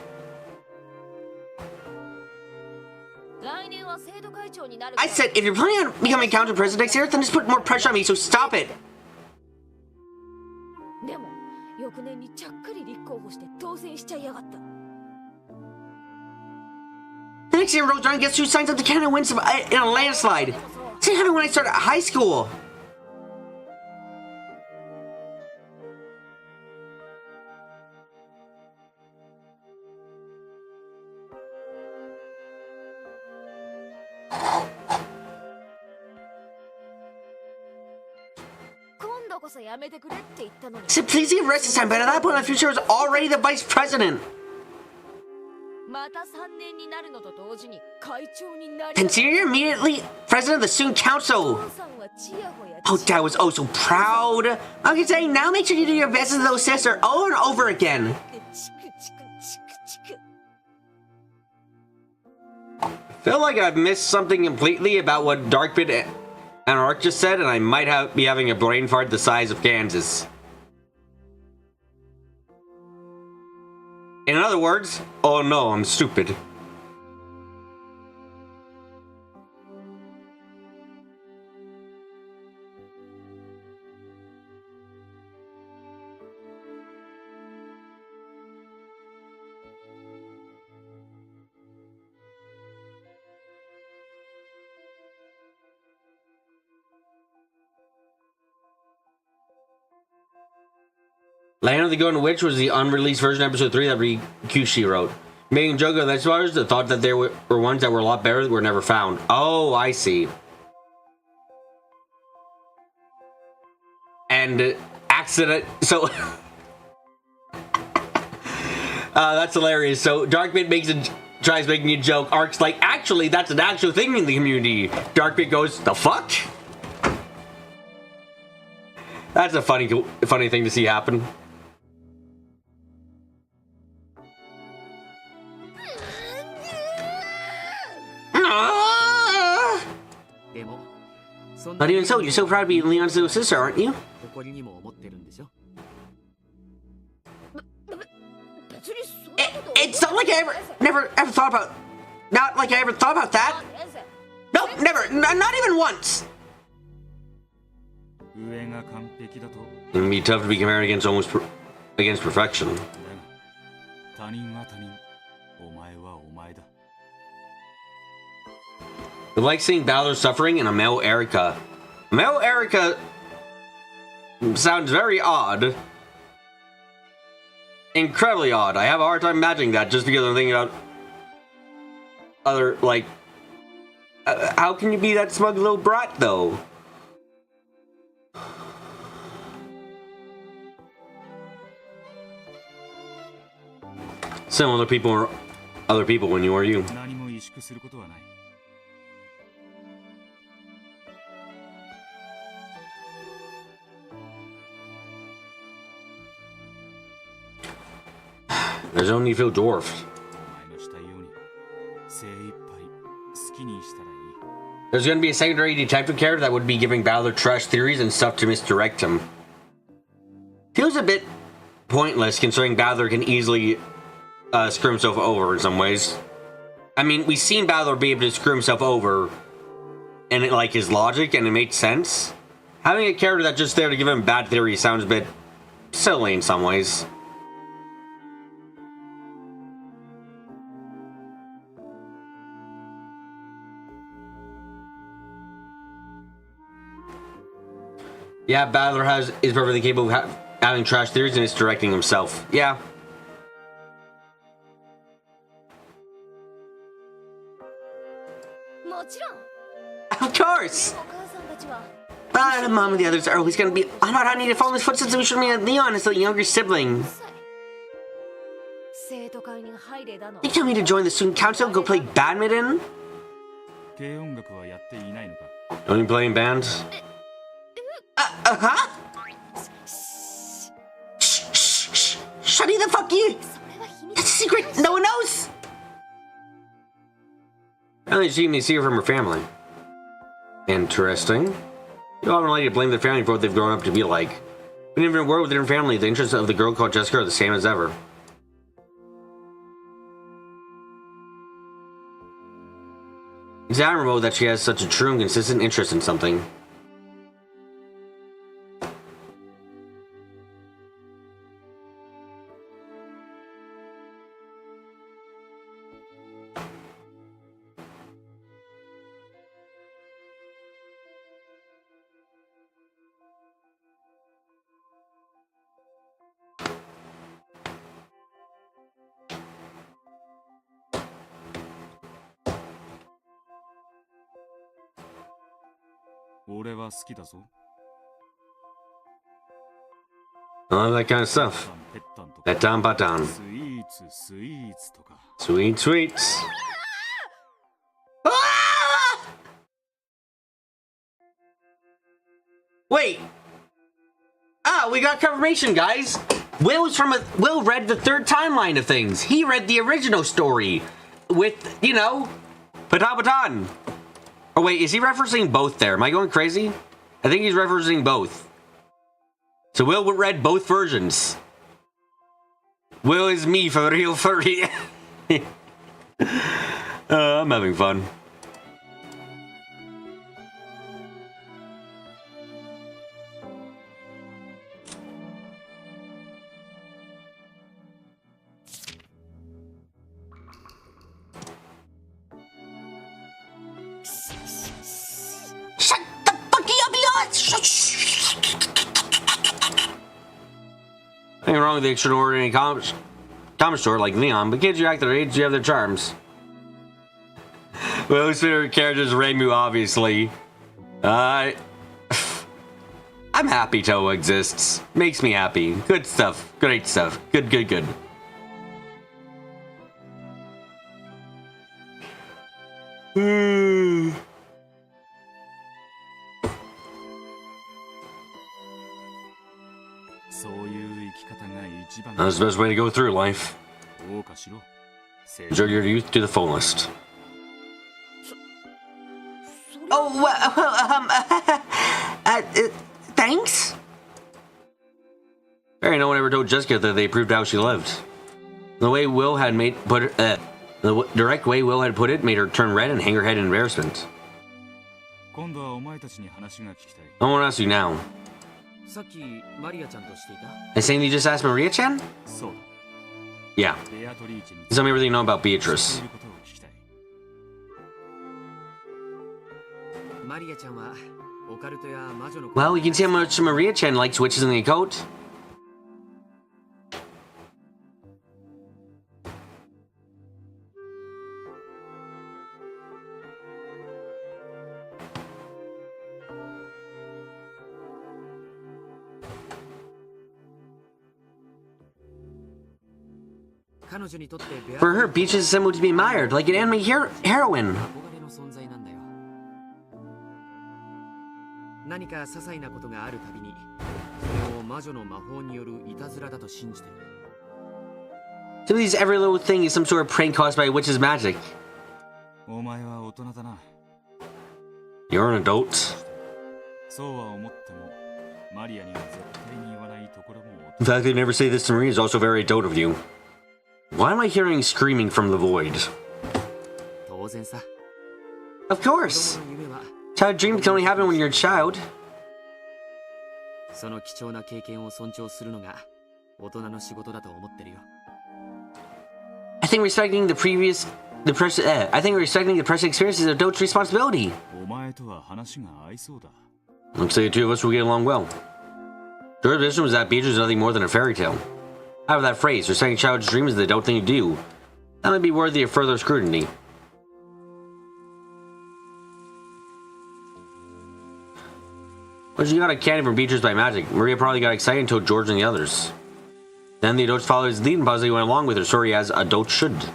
I said, if you're planning on becoming council president next year, then just put more pressure on me, so stop it. The next year rolls around and gets 2 signs up the cannon and wins in a landslide. Same happened when I started high school. I said, please give rest this time, but at that point, my future was already the vice president. Consider you immediately president of the student council. Oh, Dad was oh so proud. I can say, now make sure you do your best as a little sister over and over again. I feel like I've missed something completely about what Darkbit and Ark just said, and I might be having a brain fart the size of Kansas. In other words, oh no, I'm stupid. Land of the Golden Witch was the unreleased version of episode 3 that Rikushi wrote. Making joke of that was the thought that there were ones that were a lot better that were never found. Oh, I see. And accident. So that's hilarious. So Darkbit tries making a joke. Ark's like, actually, that's an actual thing in the community. Darkbit goes, the fuck? That's a funny thing to see happen. But even so, you're so proud to be Leon's little sister, aren't you? 誇りにも思ってるんでしょ It's not like I never thought about. Not like I ever thought about that. No, never. Not even once. 上が完璧だと It'd be tough to be compared against against perfection. だが他人は他人お前はお前だ I like seeing Balor suffering and a male Erica. Male Erica sounds very odd. Incredibly odd. I have a hard time imagining that just because I'm thinking about other, like, how can you be that smug little brat, though? Similar people or other people when you are you. 何も萎縮することはない There's no need to feel dwarfed. お前のしたいように精一杯好きにしたらいい There's gonna be a secondary detective character that would be giving Balor trash theories and stuff to misdirect him. Feels a bit pointless considering Balor can easily screw himself over in some ways. I mean, we've seen Balor be able to screw himself over and it, like, his logic, and it makes sense. Having a character that's just there to give him bad theories sounds a bit silly in some ways. Yeah, Balor is perfectly capable of having trash theories and is directing himself. Yeah. Of course! Mom and the others are always gonna be I need to follow his footsteps and we should meet Leon as the younger sibling. They tell me to join the student council, go play badminton? 軽音楽はやっていないのか Don't you play in bands? Huh? Shh. Shutty the fuck you! That's a secret! No one knows! Apparently she may see her from her family. Interesting. You all are likely to blame their family for what they've grown up to be like. But even in a world with a different family, the interests of the girl called Jessica are the same as ever. It's admirable that she has such a true and consistent interest in something. I love that kind of stuff. That dan. Sweet sweets. Ah! Wait. We got confirmation, guys. Will read the third timeline of things. He read the original story with, you know, Patan. Oh wait, is he referencing both there? Am I going crazy? I think he's referencing both. So Will read both versions. Will is me for real furry. I'm having fun. Shut the fuck up, Nothing wrong with the extraordinary comic store like Leon, but kids you act their age, you have their charms. Will's favorite character is Reimu, obviously. I'm happy Toa exists. Makes me happy. Good stuff. Great stuff. Good. That's the best way to go through life. Enjoy your youth to the fullest. Thanks? Barry, no one ever told Jessica that they proved how she lived. The way Will had the direct way Will had put it made her turn red and hang her head in embarrassment. 今度はお前たちに話が聞きたい。 I want to ask you now. さっきマリアちゃんとしていた I saying you just asked Maria-chan? そうだ。 Yeah. ベアトリーチェに Tell me everything you know about 知ってい Beatrice. ることを聞きたい。マリアちゃんはオカルトや魔女の Well, you can see how much Maria-chan likes witches in the occult. For her, Beatrice is someone to be admired, like an anime heroine. 憧れの存在なんだよ。何か些細なことがあるたびにそれを魔女の魔法によるいたずらだと信じてる。 To these every little thing is some sort of prank caused by a witch's magic. お前は大人だな。 You're an adult. そうは思っても、マリアには絶対に言わないところも The fact they never say this to Maria is also very adult of you. Why am I hearing screaming from the void? 当然さ。 Of course! 子供の夢は Child dreams can only happen when you're a child. その貴重な経験を尊重するのが大人の仕事だと思ってるよ。 I think respecting the present experience is adult's responsibility. お前とは話が合いそうだ。 Looks like the two of us will get along well. George's position was that Beatrice is nothing more than a fairy tale. However, that phrase, respecting child's dreams is the adult thing to do, that might be worthy of further scrutiny. When she got a candy from Beatrice by magic, Maria probably got excited and told George and the others. Then the adults followed his lead and positively went along with her story as adults should.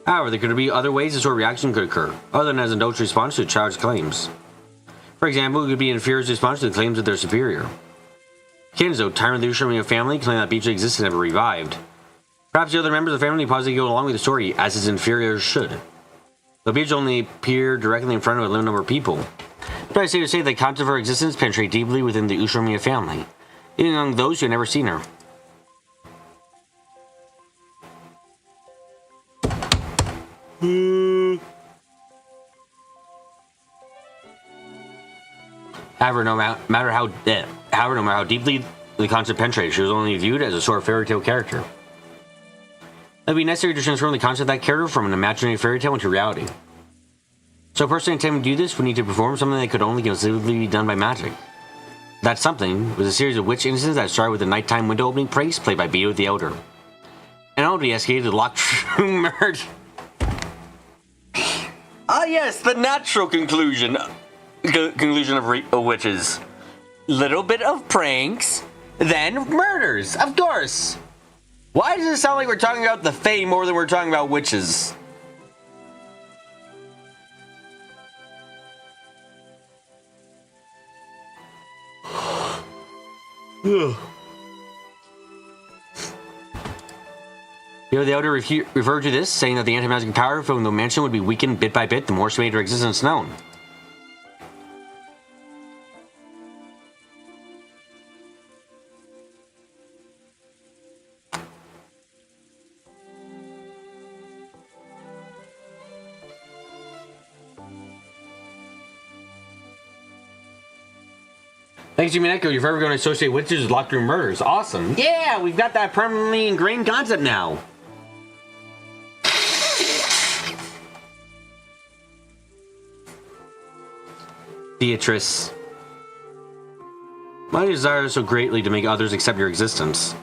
However, there could be other ways this sort of reaction could occur, other than as an adult's response to a child's claims. For example, it could be an inferior's response to the claims of their superior. Kinzo, tyrant of the Umineko family, claimed that Beatrice existed and never revived. Perhaps the other members of the family positively go along with the story, as his inferiors should. But Beatrice only appeared directly in front of a limited number of people. But I say to say that the concept of her existence penetrate deeply within the Umineko family, even among those who had never seen her. However, no matter how deeply the concept penetrated, she was only viewed as a sort of fairy tale character. It would be necessary to transform the concept of that character from an imaginary fairy tale into reality. So a person intending to do this would need to perform something that could only conceivably be done by magic. That something was a series of witch incidents that started with a nighttime window opening pranks played by Beto the Elder. And ultimately escalated to the locked room murder. Ah yes, the natural conclusion of witches. Little bit of pranks, then murders, of course. Why does it sound like we're talking about the Fae more than we're talking about witches? The Elder referred to this, saying that the anti-magic power from the mansion would be weakened bit by bit the more she made her existence known. Thanks, Umineko. You're forever going to associate witches with locked room murders. Awesome. Yeah, we've got that permanently ingrained concept now. Beatrice. Why desire so greatly to make others accept your existence?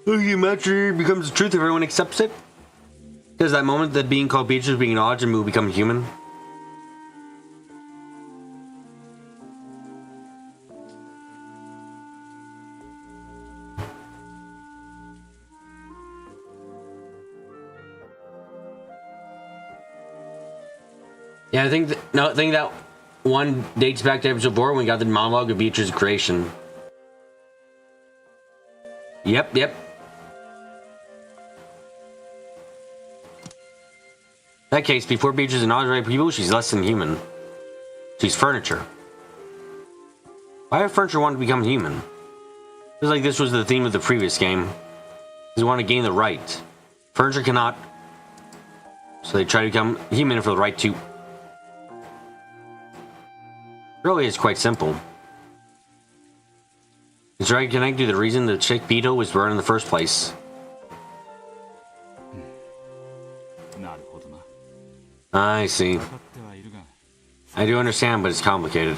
Imaginary becomes the truth if everyone accepts it? Does that moment that being called Beatrice being acknowledged and will become human? Yeah, I think that one dates back to episode 4 when we got the monologue of Beatrice's creation. Yep. In that case, before Beatrice acknowledges right people, she's less than human. She's furniture. Why would furniture want to become human? Feels like this was the theme of the previous game. They want to gain the right. Furniture cannot. So they try to become human for the right to. Really, it's quite simple. It's right connected to the reason the chick Beetle was burned in the first place. I see. I do understand, but it's complicated.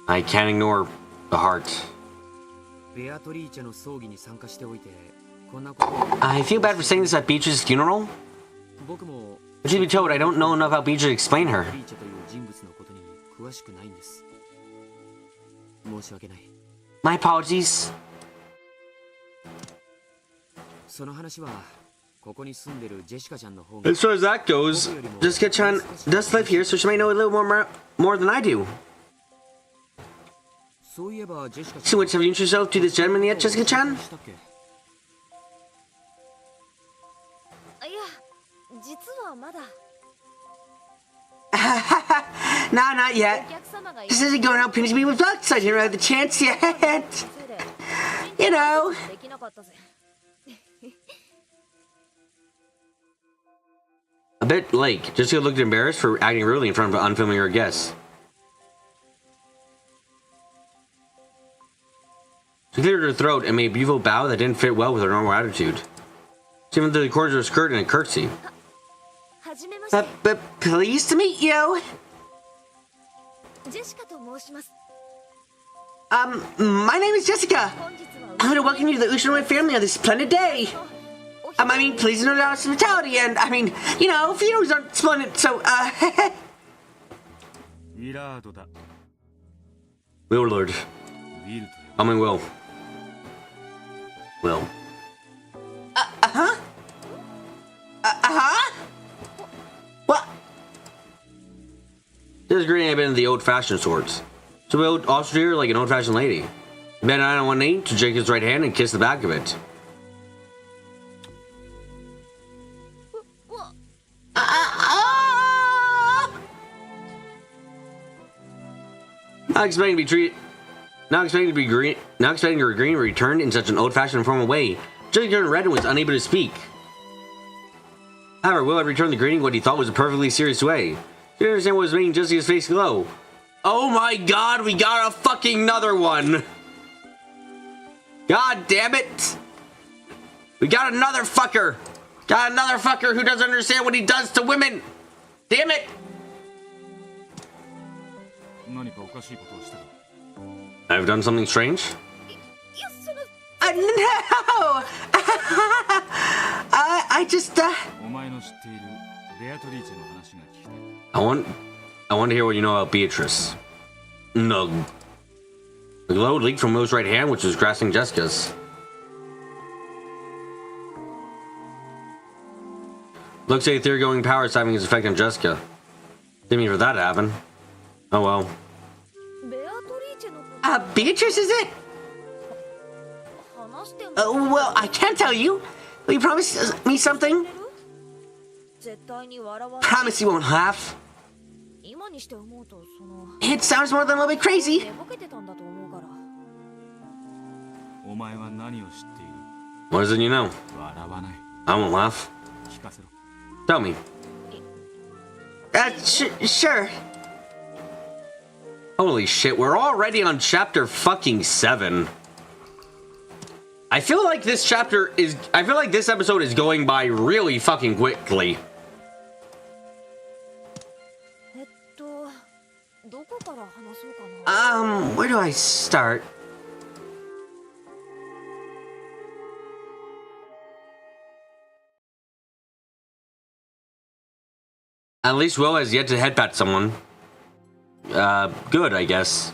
I can't ignore the heart. I feel bad for saying this at Beatrice's funeral. But to be told, I don't know enough about Beatrice to explain her. My apologies. As far as that goes, Jessica-chan does live here, so she might know a little more than I do. So much have you introduced yourself to this gentleman yet, Jessica-chan? Nah, not yet. This isn't going out pinching me with bucks. I didn't have the chance yet. You know. A bit late. Jessica looked embarrassed for acting rudely in front of an unfamiliar guest. She cleared her throat and made a beautiful bow that didn't fit well with her normal attitude. She went through the corners of her skirt in a curtsy. But pleased to meet you. My name is Jessica. I'm going to welcome you to the Ushinoe family on this splendid day. I mean, please know our hospitality, and I mean, you know, funerals aren't splendid, so, Will Lord. I mean, Will. Will. What? This greeting had been the old-fashioned sorts. So Will also treated her like an old-fashioned lady. He bent down on one knee to shake his right hand and kiss the back of it. Not expecting her greeting returned in such an old-fashioned formal way. Jessica turned red and was unable to speak. However, Will had returned the greeting in what he thought was a perfectly serious way. She didn't understand what was making Jessica's face glow. Oh my god, we got a fucking another one! God damn it! We got another fucker! Got another fucker who doesn't understand what he does to women! Damn it! I've done something strange? No! I just, I want to hear what you know about Beatrice. No. The glow leaked from Will's right hand, which was grasping Jessica's. Looks like the theory-going power is having its effect on Jessica. Didn't mean for that to happen. Oh well. Beatrice, is it? Well, I can't tell you. Will you promise me something? Promise you won't laugh. It sounds more than a little bit crazy. What is it you know? I won't laugh. Tell me. Sure. Holy shit, we're already on chapter fucking 7. I feel like this episode is going by really fucking quickly. Where do I start? At least Will has yet to headbutt someone. Good, I guess.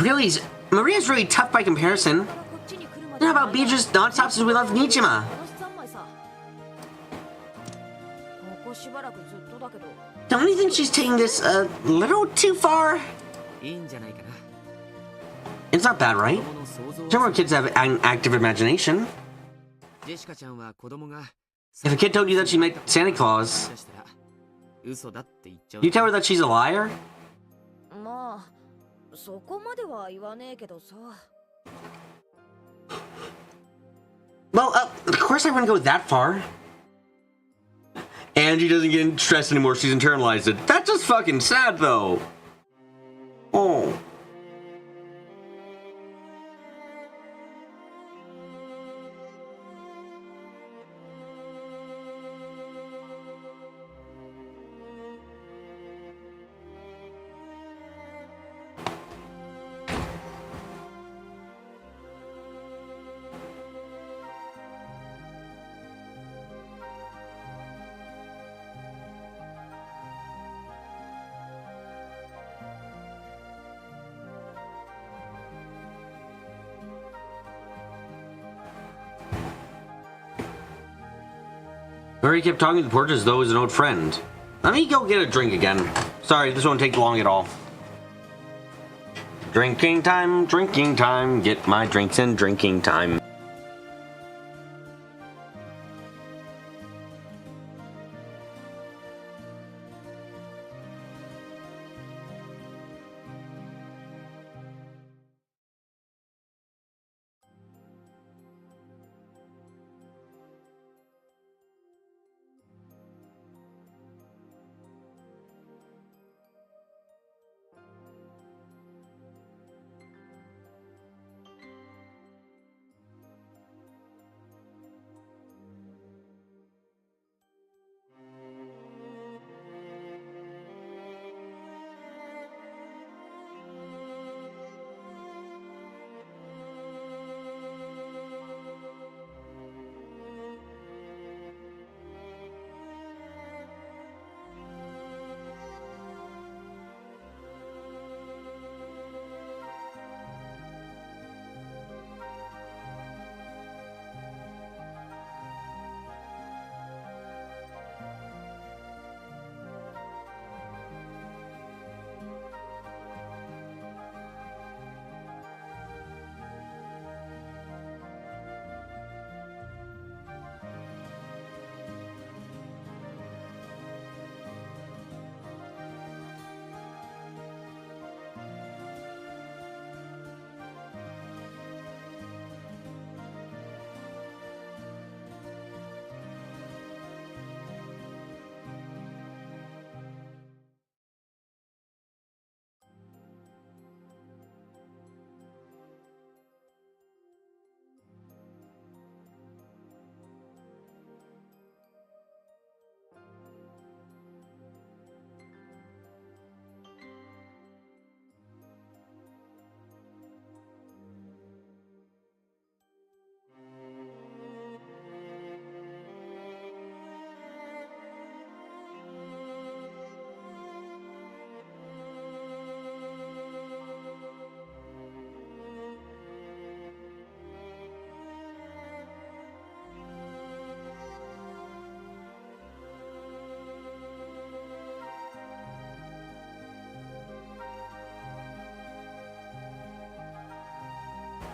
Really, Maria's really tough by comparison. How about Beatrice non-stop since we left Nichima? Don't you think she's taking this a little too far? いいんじゃないかな。 It's not bad, right? Some more kids have an active imagination. ジェシカちゃんは子供が If a kid told you that she met Santa Claus, 出したら嘘だって言っちゃう。 you tell her that she's a liar? まあそこまでは言わねえけどさ。 Well, of course I wouldn't go that far. Angie doesn't get stressed anymore, she's internalized it. That's just fucking sad, though. Oh. Murray kept talking to the portrait as though he was an old friend. Let me go get a drink again. Sorry, this won't take long at all. Drinking time, get my drinks in drinking time.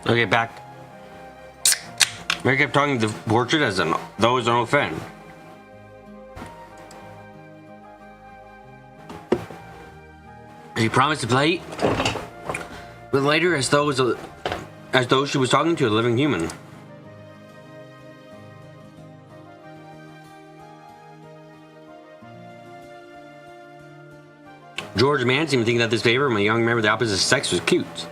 Okay, back. Mary kept talking to the portrait as though it was an old friend. She promised to play, but later as though she was talking to a living human. George and Man seemed to think that this favor from a young member of the opposite sex was cute.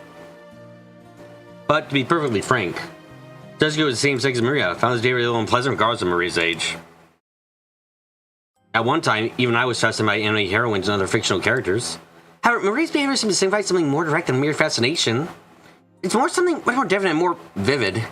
But to be perfectly frank, Jessica was the same sex as Maria, found this day really unpleasant regardless of Maria's age. At one time, even I was fascinated by anime heroines and other fictional characters. However, Maria's behavior seems to signify something more direct than mere fascination. It's something much more definite and more vivid.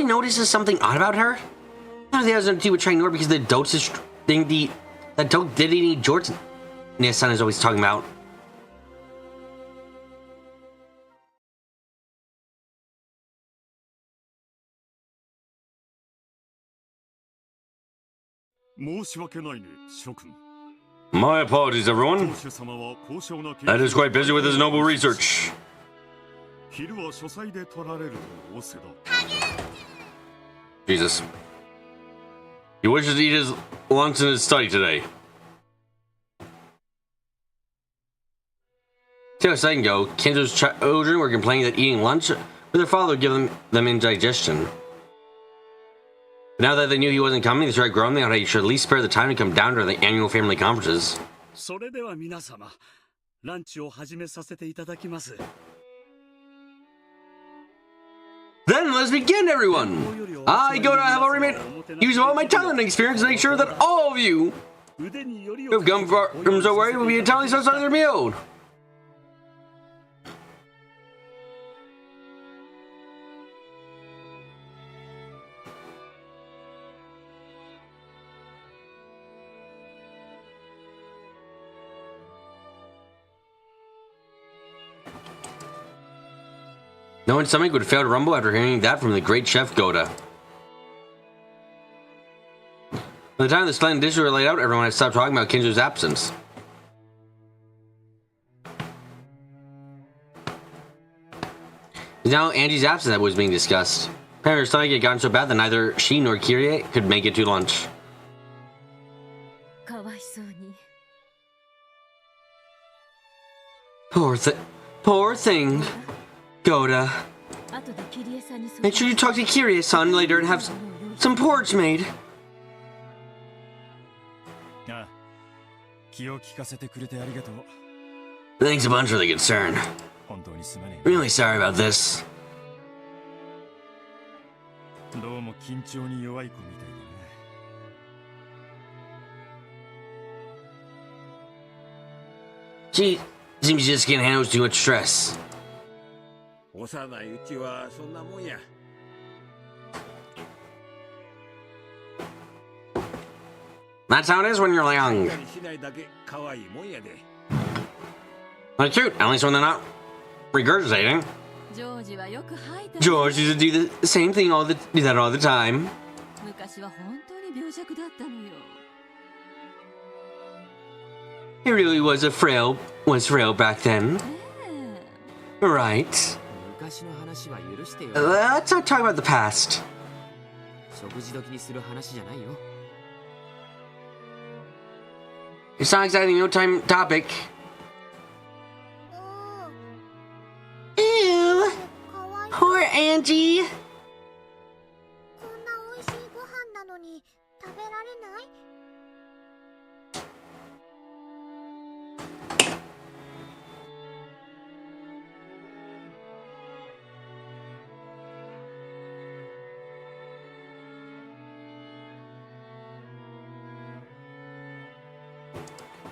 notices something odd about her? None of the others on the team would try to ignore because the dosage thing that don't did any Jordan Nia-san is always talking about. My apologies, everyone. Ed is quite busy with his noble research. Jesus. He wishes to eat his lunch in his study today. See, a second ago, Kinzo's children were complaining that eating lunch with their father would give them indigestion. But now that they knew he wasn't coming, they started grumbling on how he should at least spare the time to come down to the annual family conferences. Then let's begin, everyone! I have already made use of all my talent and experience to make sure that all of you who have come from so worried will be entirely satisfied with their meal. No one's stomach would fail to rumble after hearing that from the great chef Goda. By the time the splendid dishes were laid out, everyone had stopped talking about Kinzo's absence. It's now Angie's absence that was being discussed. Apparently her stomach had gotten so bad that neither she nor Kirie could make it to lunch. Poor thing. Goda. Make sure you talk to Kirie-san later and have some porridge made. Thanks a bunch for the concern. Really sorry about this. She seems just can't handle too much stress. That's how it is when you're young. Not cute, at least when they're not regurgitating. George used to do the same thing all the time. He really was frail back then. Right. Let's not talk about the past. It's not exactly no time topic. Ew. Poor Angie.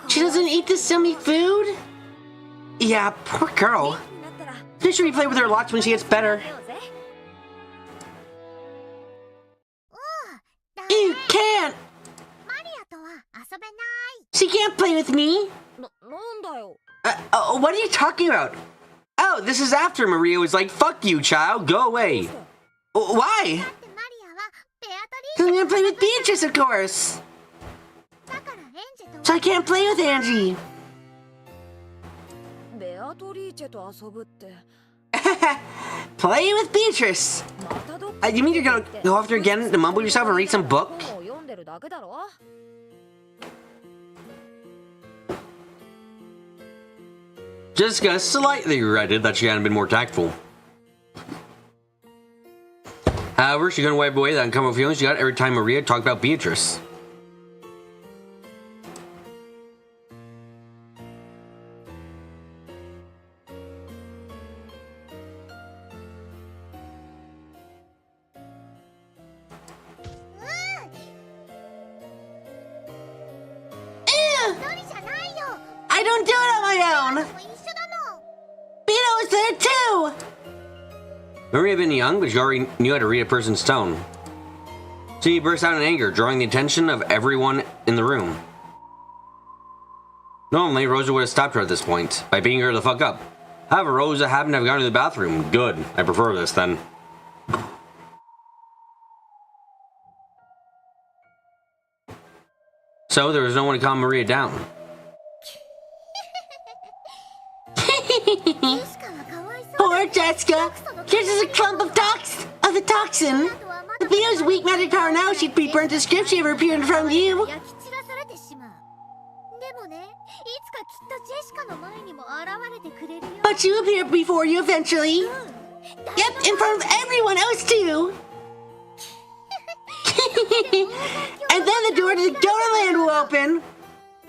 She doesn't eat this yummy food? Yeah, poor girl. Maybe should we play with her lots when she gets better? You can't! She can't play with me! What are you talking about? Oh, this is after Maria was like, fuck you, child, go away. Why? Because I'm gonna play with Beatrice, of course. So I can't play with Angie. Play with Beatrice. You mean you're gonna go after again to mumble yourself and read some book? Jessica slightly regretted that she hadn't been more tactful. However, she couldn't wipe away that uncomfortable feeling she got every time Maria talked about Beatrice. I don't do it on my own! Bito is there too! Maria had been young, but she already knew how to read a person's tone. So he burst out in anger, drawing the attention of everyone in the room. Normally, Rosa would have stopped her at this point, by beating her the fuck up. However, Rosa happened to have gone to the bathroom. Good. I prefer this, then. So, there was no one to calm Maria down. Poor Jessica! This is a clump of the toxin! If Leo's weak magic power now, she'd be burnt to script she ever appeared in front of you. But she'll appear before you eventually. Yep, in front of everyone else too. And then the door to the Donut Land will open.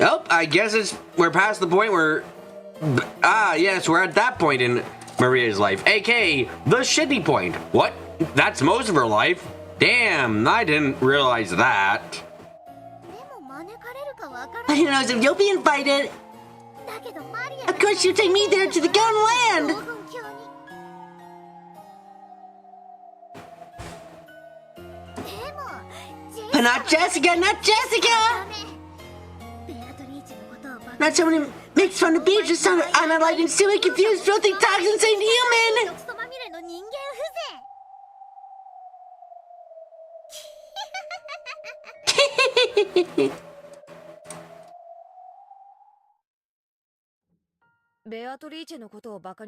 Oh, I guess we're past the point where... yes, we're at that point in Maria's life, aka the shitty point. What? That's most of her life? Damn, I didn't realize that. But who knows if you'll be invited? Of course, you take me there to the Donut Land. But not Jessica, not Jessica! Not someone who makes fun of Beatrice on a light and silly, confused, filthy, toxic, insane human!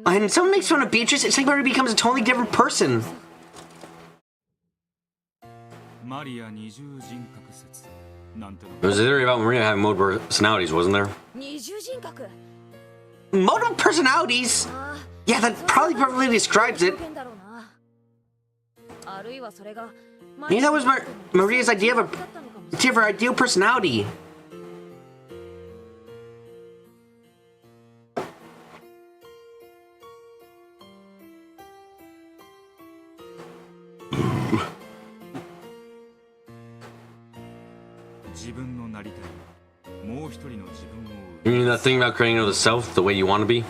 When someone makes fun of Beatrice, it's like Maria becomes a totally different person. There was a theory about Maria having multiple personalities, wasn't there? Multiple personalities? Yeah, that probably perfectly describes it. Maybe that was Maria's idea of her ideal personality. You mean that thing about creating another self the way you want to be?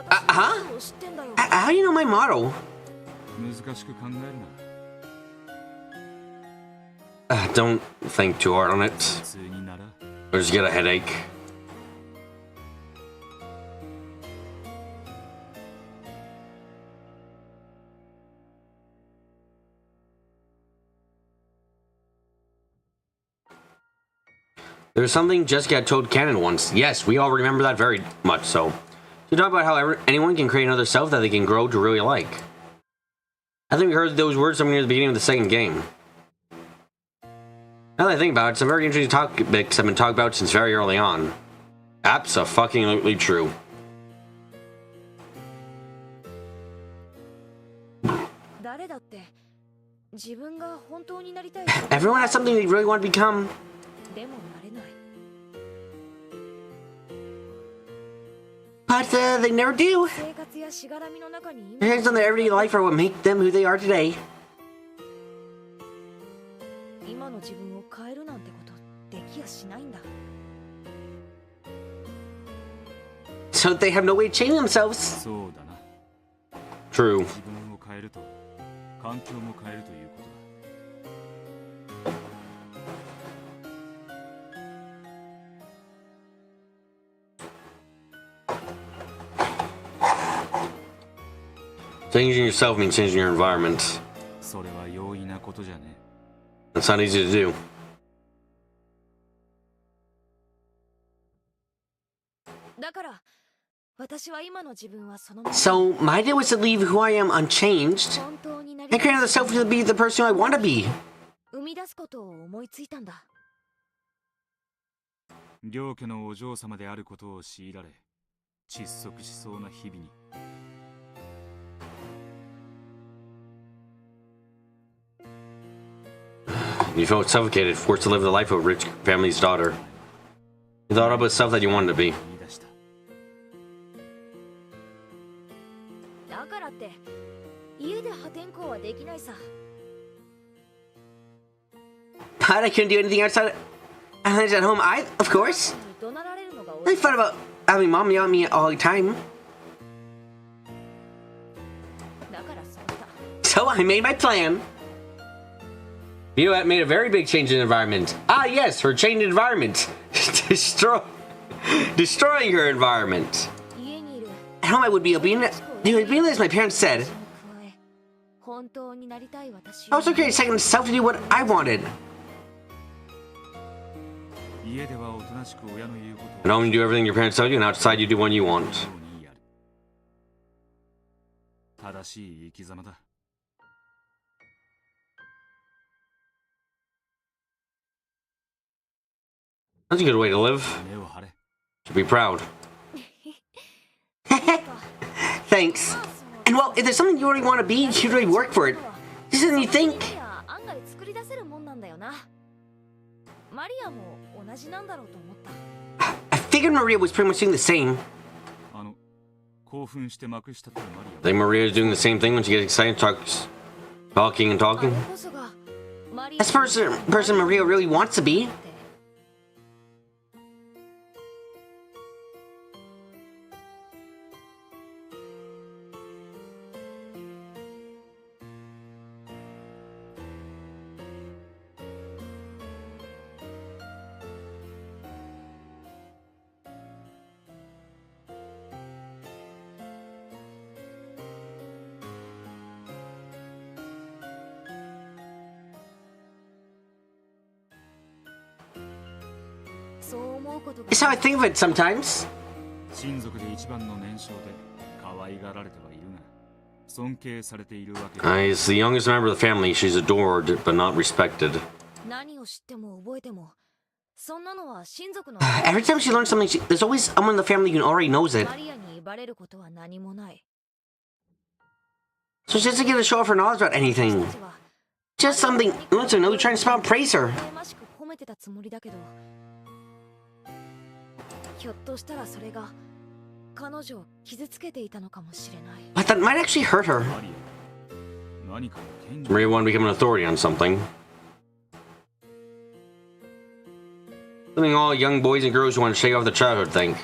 Huh? How do you know my motto? Don't think too hard on it. Or just get a headache. There's something Jessica told Canon once. Yes, we all remember that very much so. She talked about how anyone can create another self that they can grow to really like. I think we heard those words somewhere near the beginning of the second game. Now that I think about it, some very interesting topics have been talked about since very early on. Abso-fucking-lutely true. Everyone has something they really want to become. But they never do. The things on their everyday life are what make them who they are today. So they have no way of changing themselves. True. Changing yourself means changing your environment. That's not easy to do. So my idea was to leave who I am unchanged and create another self to be the person I want to be. 両家のお嬢様であることを強いられ、窒息しそうな日々に。You felt suffocated, forced to live the life of a rich family's daughter. You thought about stuff that you wanted to be. But I couldn't do anything outside at home, of course. I thought about having mom yell at me all the time. So I made my plan. Vito made a very big change in environment. Ah, yes, her change in environment. Destroying her environment. At home I would be obedient as my parents said. I was okay second myself to do what I wanted. At home you do everything your parents tell you, and outside you do what you want. That's a good way to live. Should be proud. Thanks. And well, if there's something you really want to be, you should really work for it. This isn't you think. I figured Maria was pretty much doing the same. I think Maria's doing the same thing when she gets excited, talking and talking. That's the person Maria really wants to be. It's how I think of it sometimes. As the youngest member of the family, she's adored but not respected. Every time she learns something, there's always someone in the family who already knows it. So she doesn't get to show off her knowledge about anything. Just something who wants to know, trying to smile and praise her. But that might actually hurt her. Maria wanted to become an authority on something. Something all young boys and girls who want to shake off their childhood think.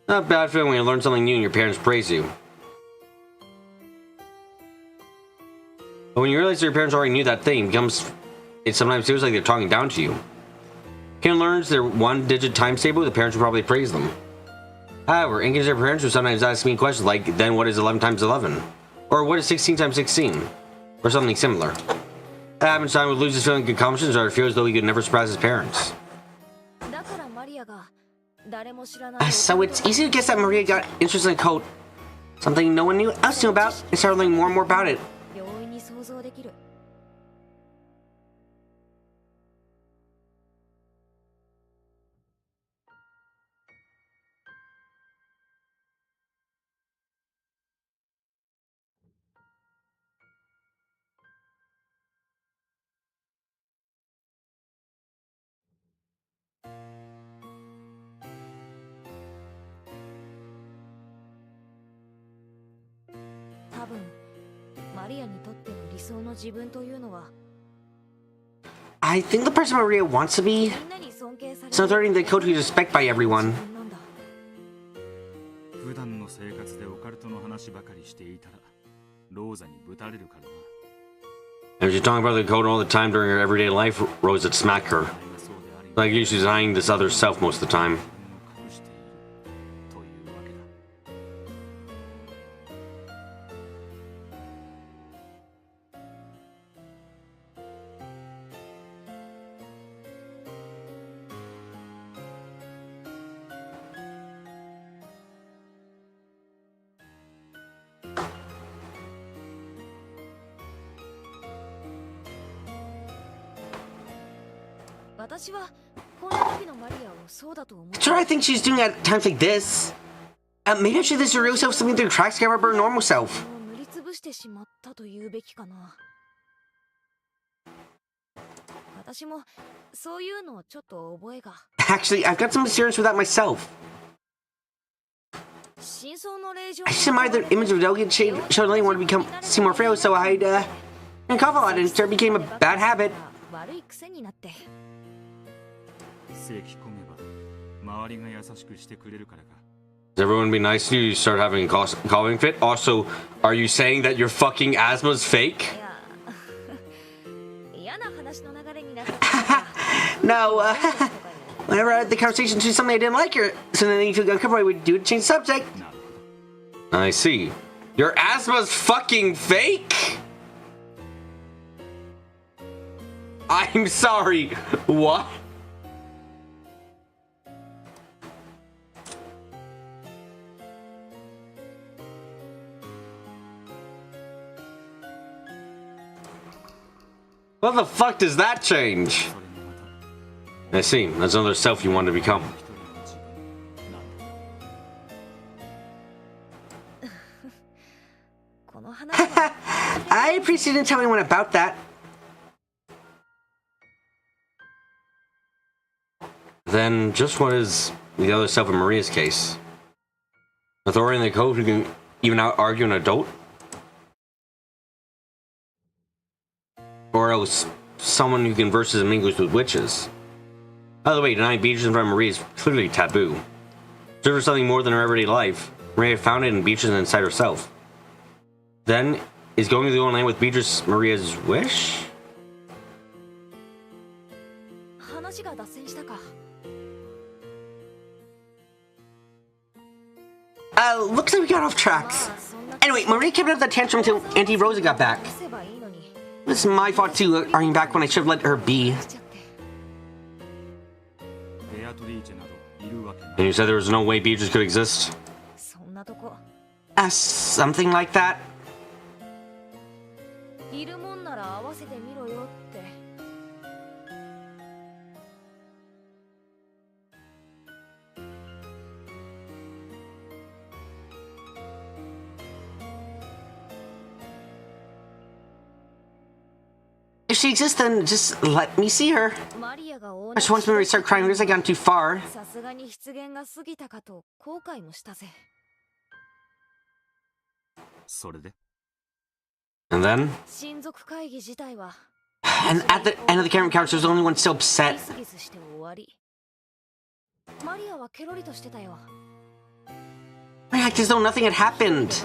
Not a bad feeling when you learn something new and your parents praise you. But when you realize that your parents already knew that thing, it sometimes feels like they're talking down to you. Ken learns their one-digit times table, the parents will probably praise them. However, inconsiderate parents will sometimes ask me questions like, then what is 11 times 11? Or what is 16 times 16? Or something similar. That happens time would lose his feeling of accomplishments or feel as though he could never surpass his parents. So it's easy to guess that Maria got interested in a code. Something no one else knew about, and started learning more and more about it. I think the person Maria wants to be is not learning the code to respect by everyone. And if she's talking about the code all the time during her everyday life, Rose would smack her. Like usually she's hiding this other self most of the time. That's what I think she's doing at times like this. Maybe I should this her real self something through tracks to cover up her normal self. Actually, I've got some experience with that myself. I just admired the image of a delicate shade showed I want to seem more frail, so I'd cough a lot and it became a bad habit. Is everyone be nice to you? You start having a coughing fit. Also, are you saying that your fucking asthma's fake? No, whenever the conversation to something I didn't like her, so then you feel uncomfortable, I would do it, change the subject. I see. Your asthma's fucking fake? I'm sorry. What? What the fuck does that change? I see. That's another self you want to become. I appreciate you didn't tell anyone about that. Then, just what is the other self in Maria's case? Authority in the code who can even out-argue an adult? Or else, someone who converses and mingles with witches? By the way, denying Beatrice in front of Maria is clearly taboo. Serve her something more than her everyday life. Maria found it in Beatrice and inside herself. Then, is going to the Holy Land with Beatrice Maria's wish? Looks like we got off tracks. Anyway, Maria kept up the tantrum until Auntie Rosa got back. It's my fault too, arguing back when I should have let her be. And you said there was no way Beatrice could exist? Something like that. If she exists, then just let me see her. I just want to start crying because I gone too far. And then? And at the end of the camera couch, there's only one still upset. I act as though nothing had happened.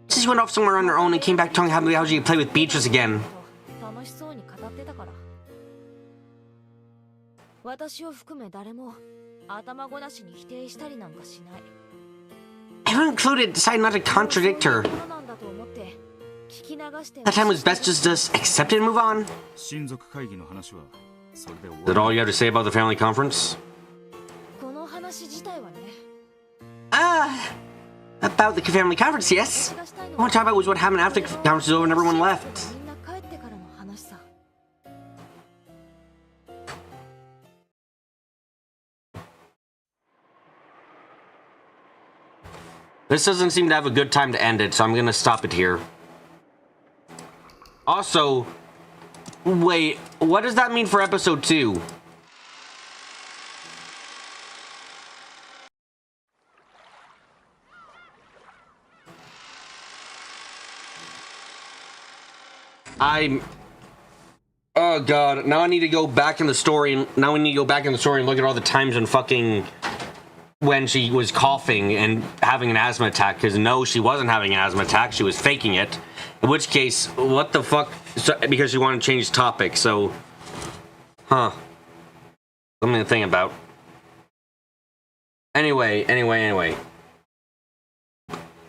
She went off somewhere on her own and came back telling how she could play with Beatrice again. Everyone included decided not to contradict her. That time was best just to accept it and move on. Is that all you have to say about the family conference? About the family conference, yes. I want to talk about was what happened after the conference was over and everyone left. This doesn't seem to have a good time to end it, so I'm gonna stop it here. Also, wait, what does that mean for episode 2? Oh god, now I need to go back in the story, now we need to go back in the story and look at all the times when she was coughing and having an asthma attack, because no, she wasn't having an asthma attack, she was faking it. In which case, what the fuck? Because she wanted to change topic, so... Huh. Something to think about. Anyway.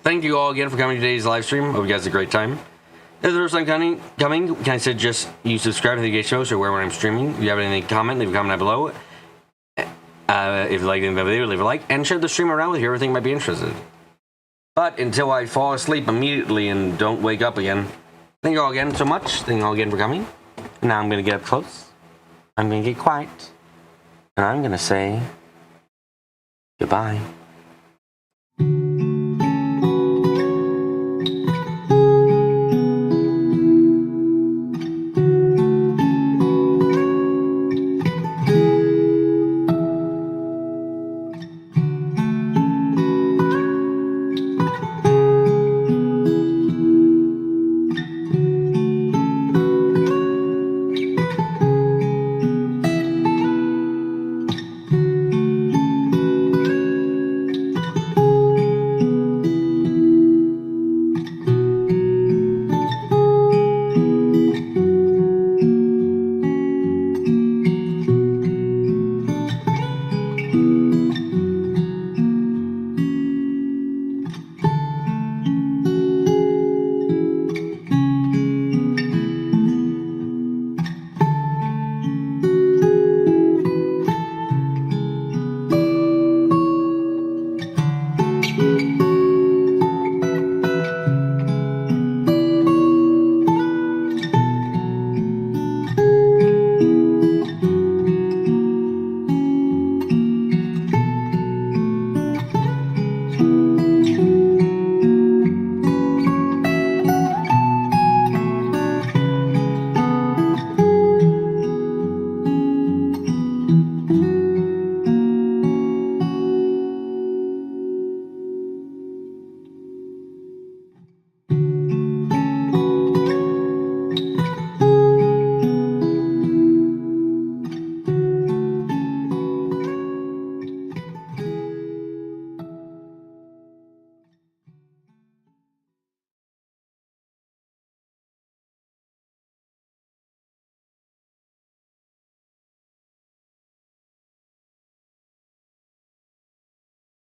Thank you all again for coming to today's live stream. Hope you guys had a great time. If there's something coming, can I suggest you subscribe to the Gate Shows or where when I'm streaming? If you have anything to comment, leave a comment down below. If you like the video, leave a like and share the stream around with whoever think might be interested. But until I fall asleep immediately and don't wake up again, thank you all again so much. Thank you all again for coming. Now I'm going to get up close. I'm going to get quiet. And I'm going to say goodbye.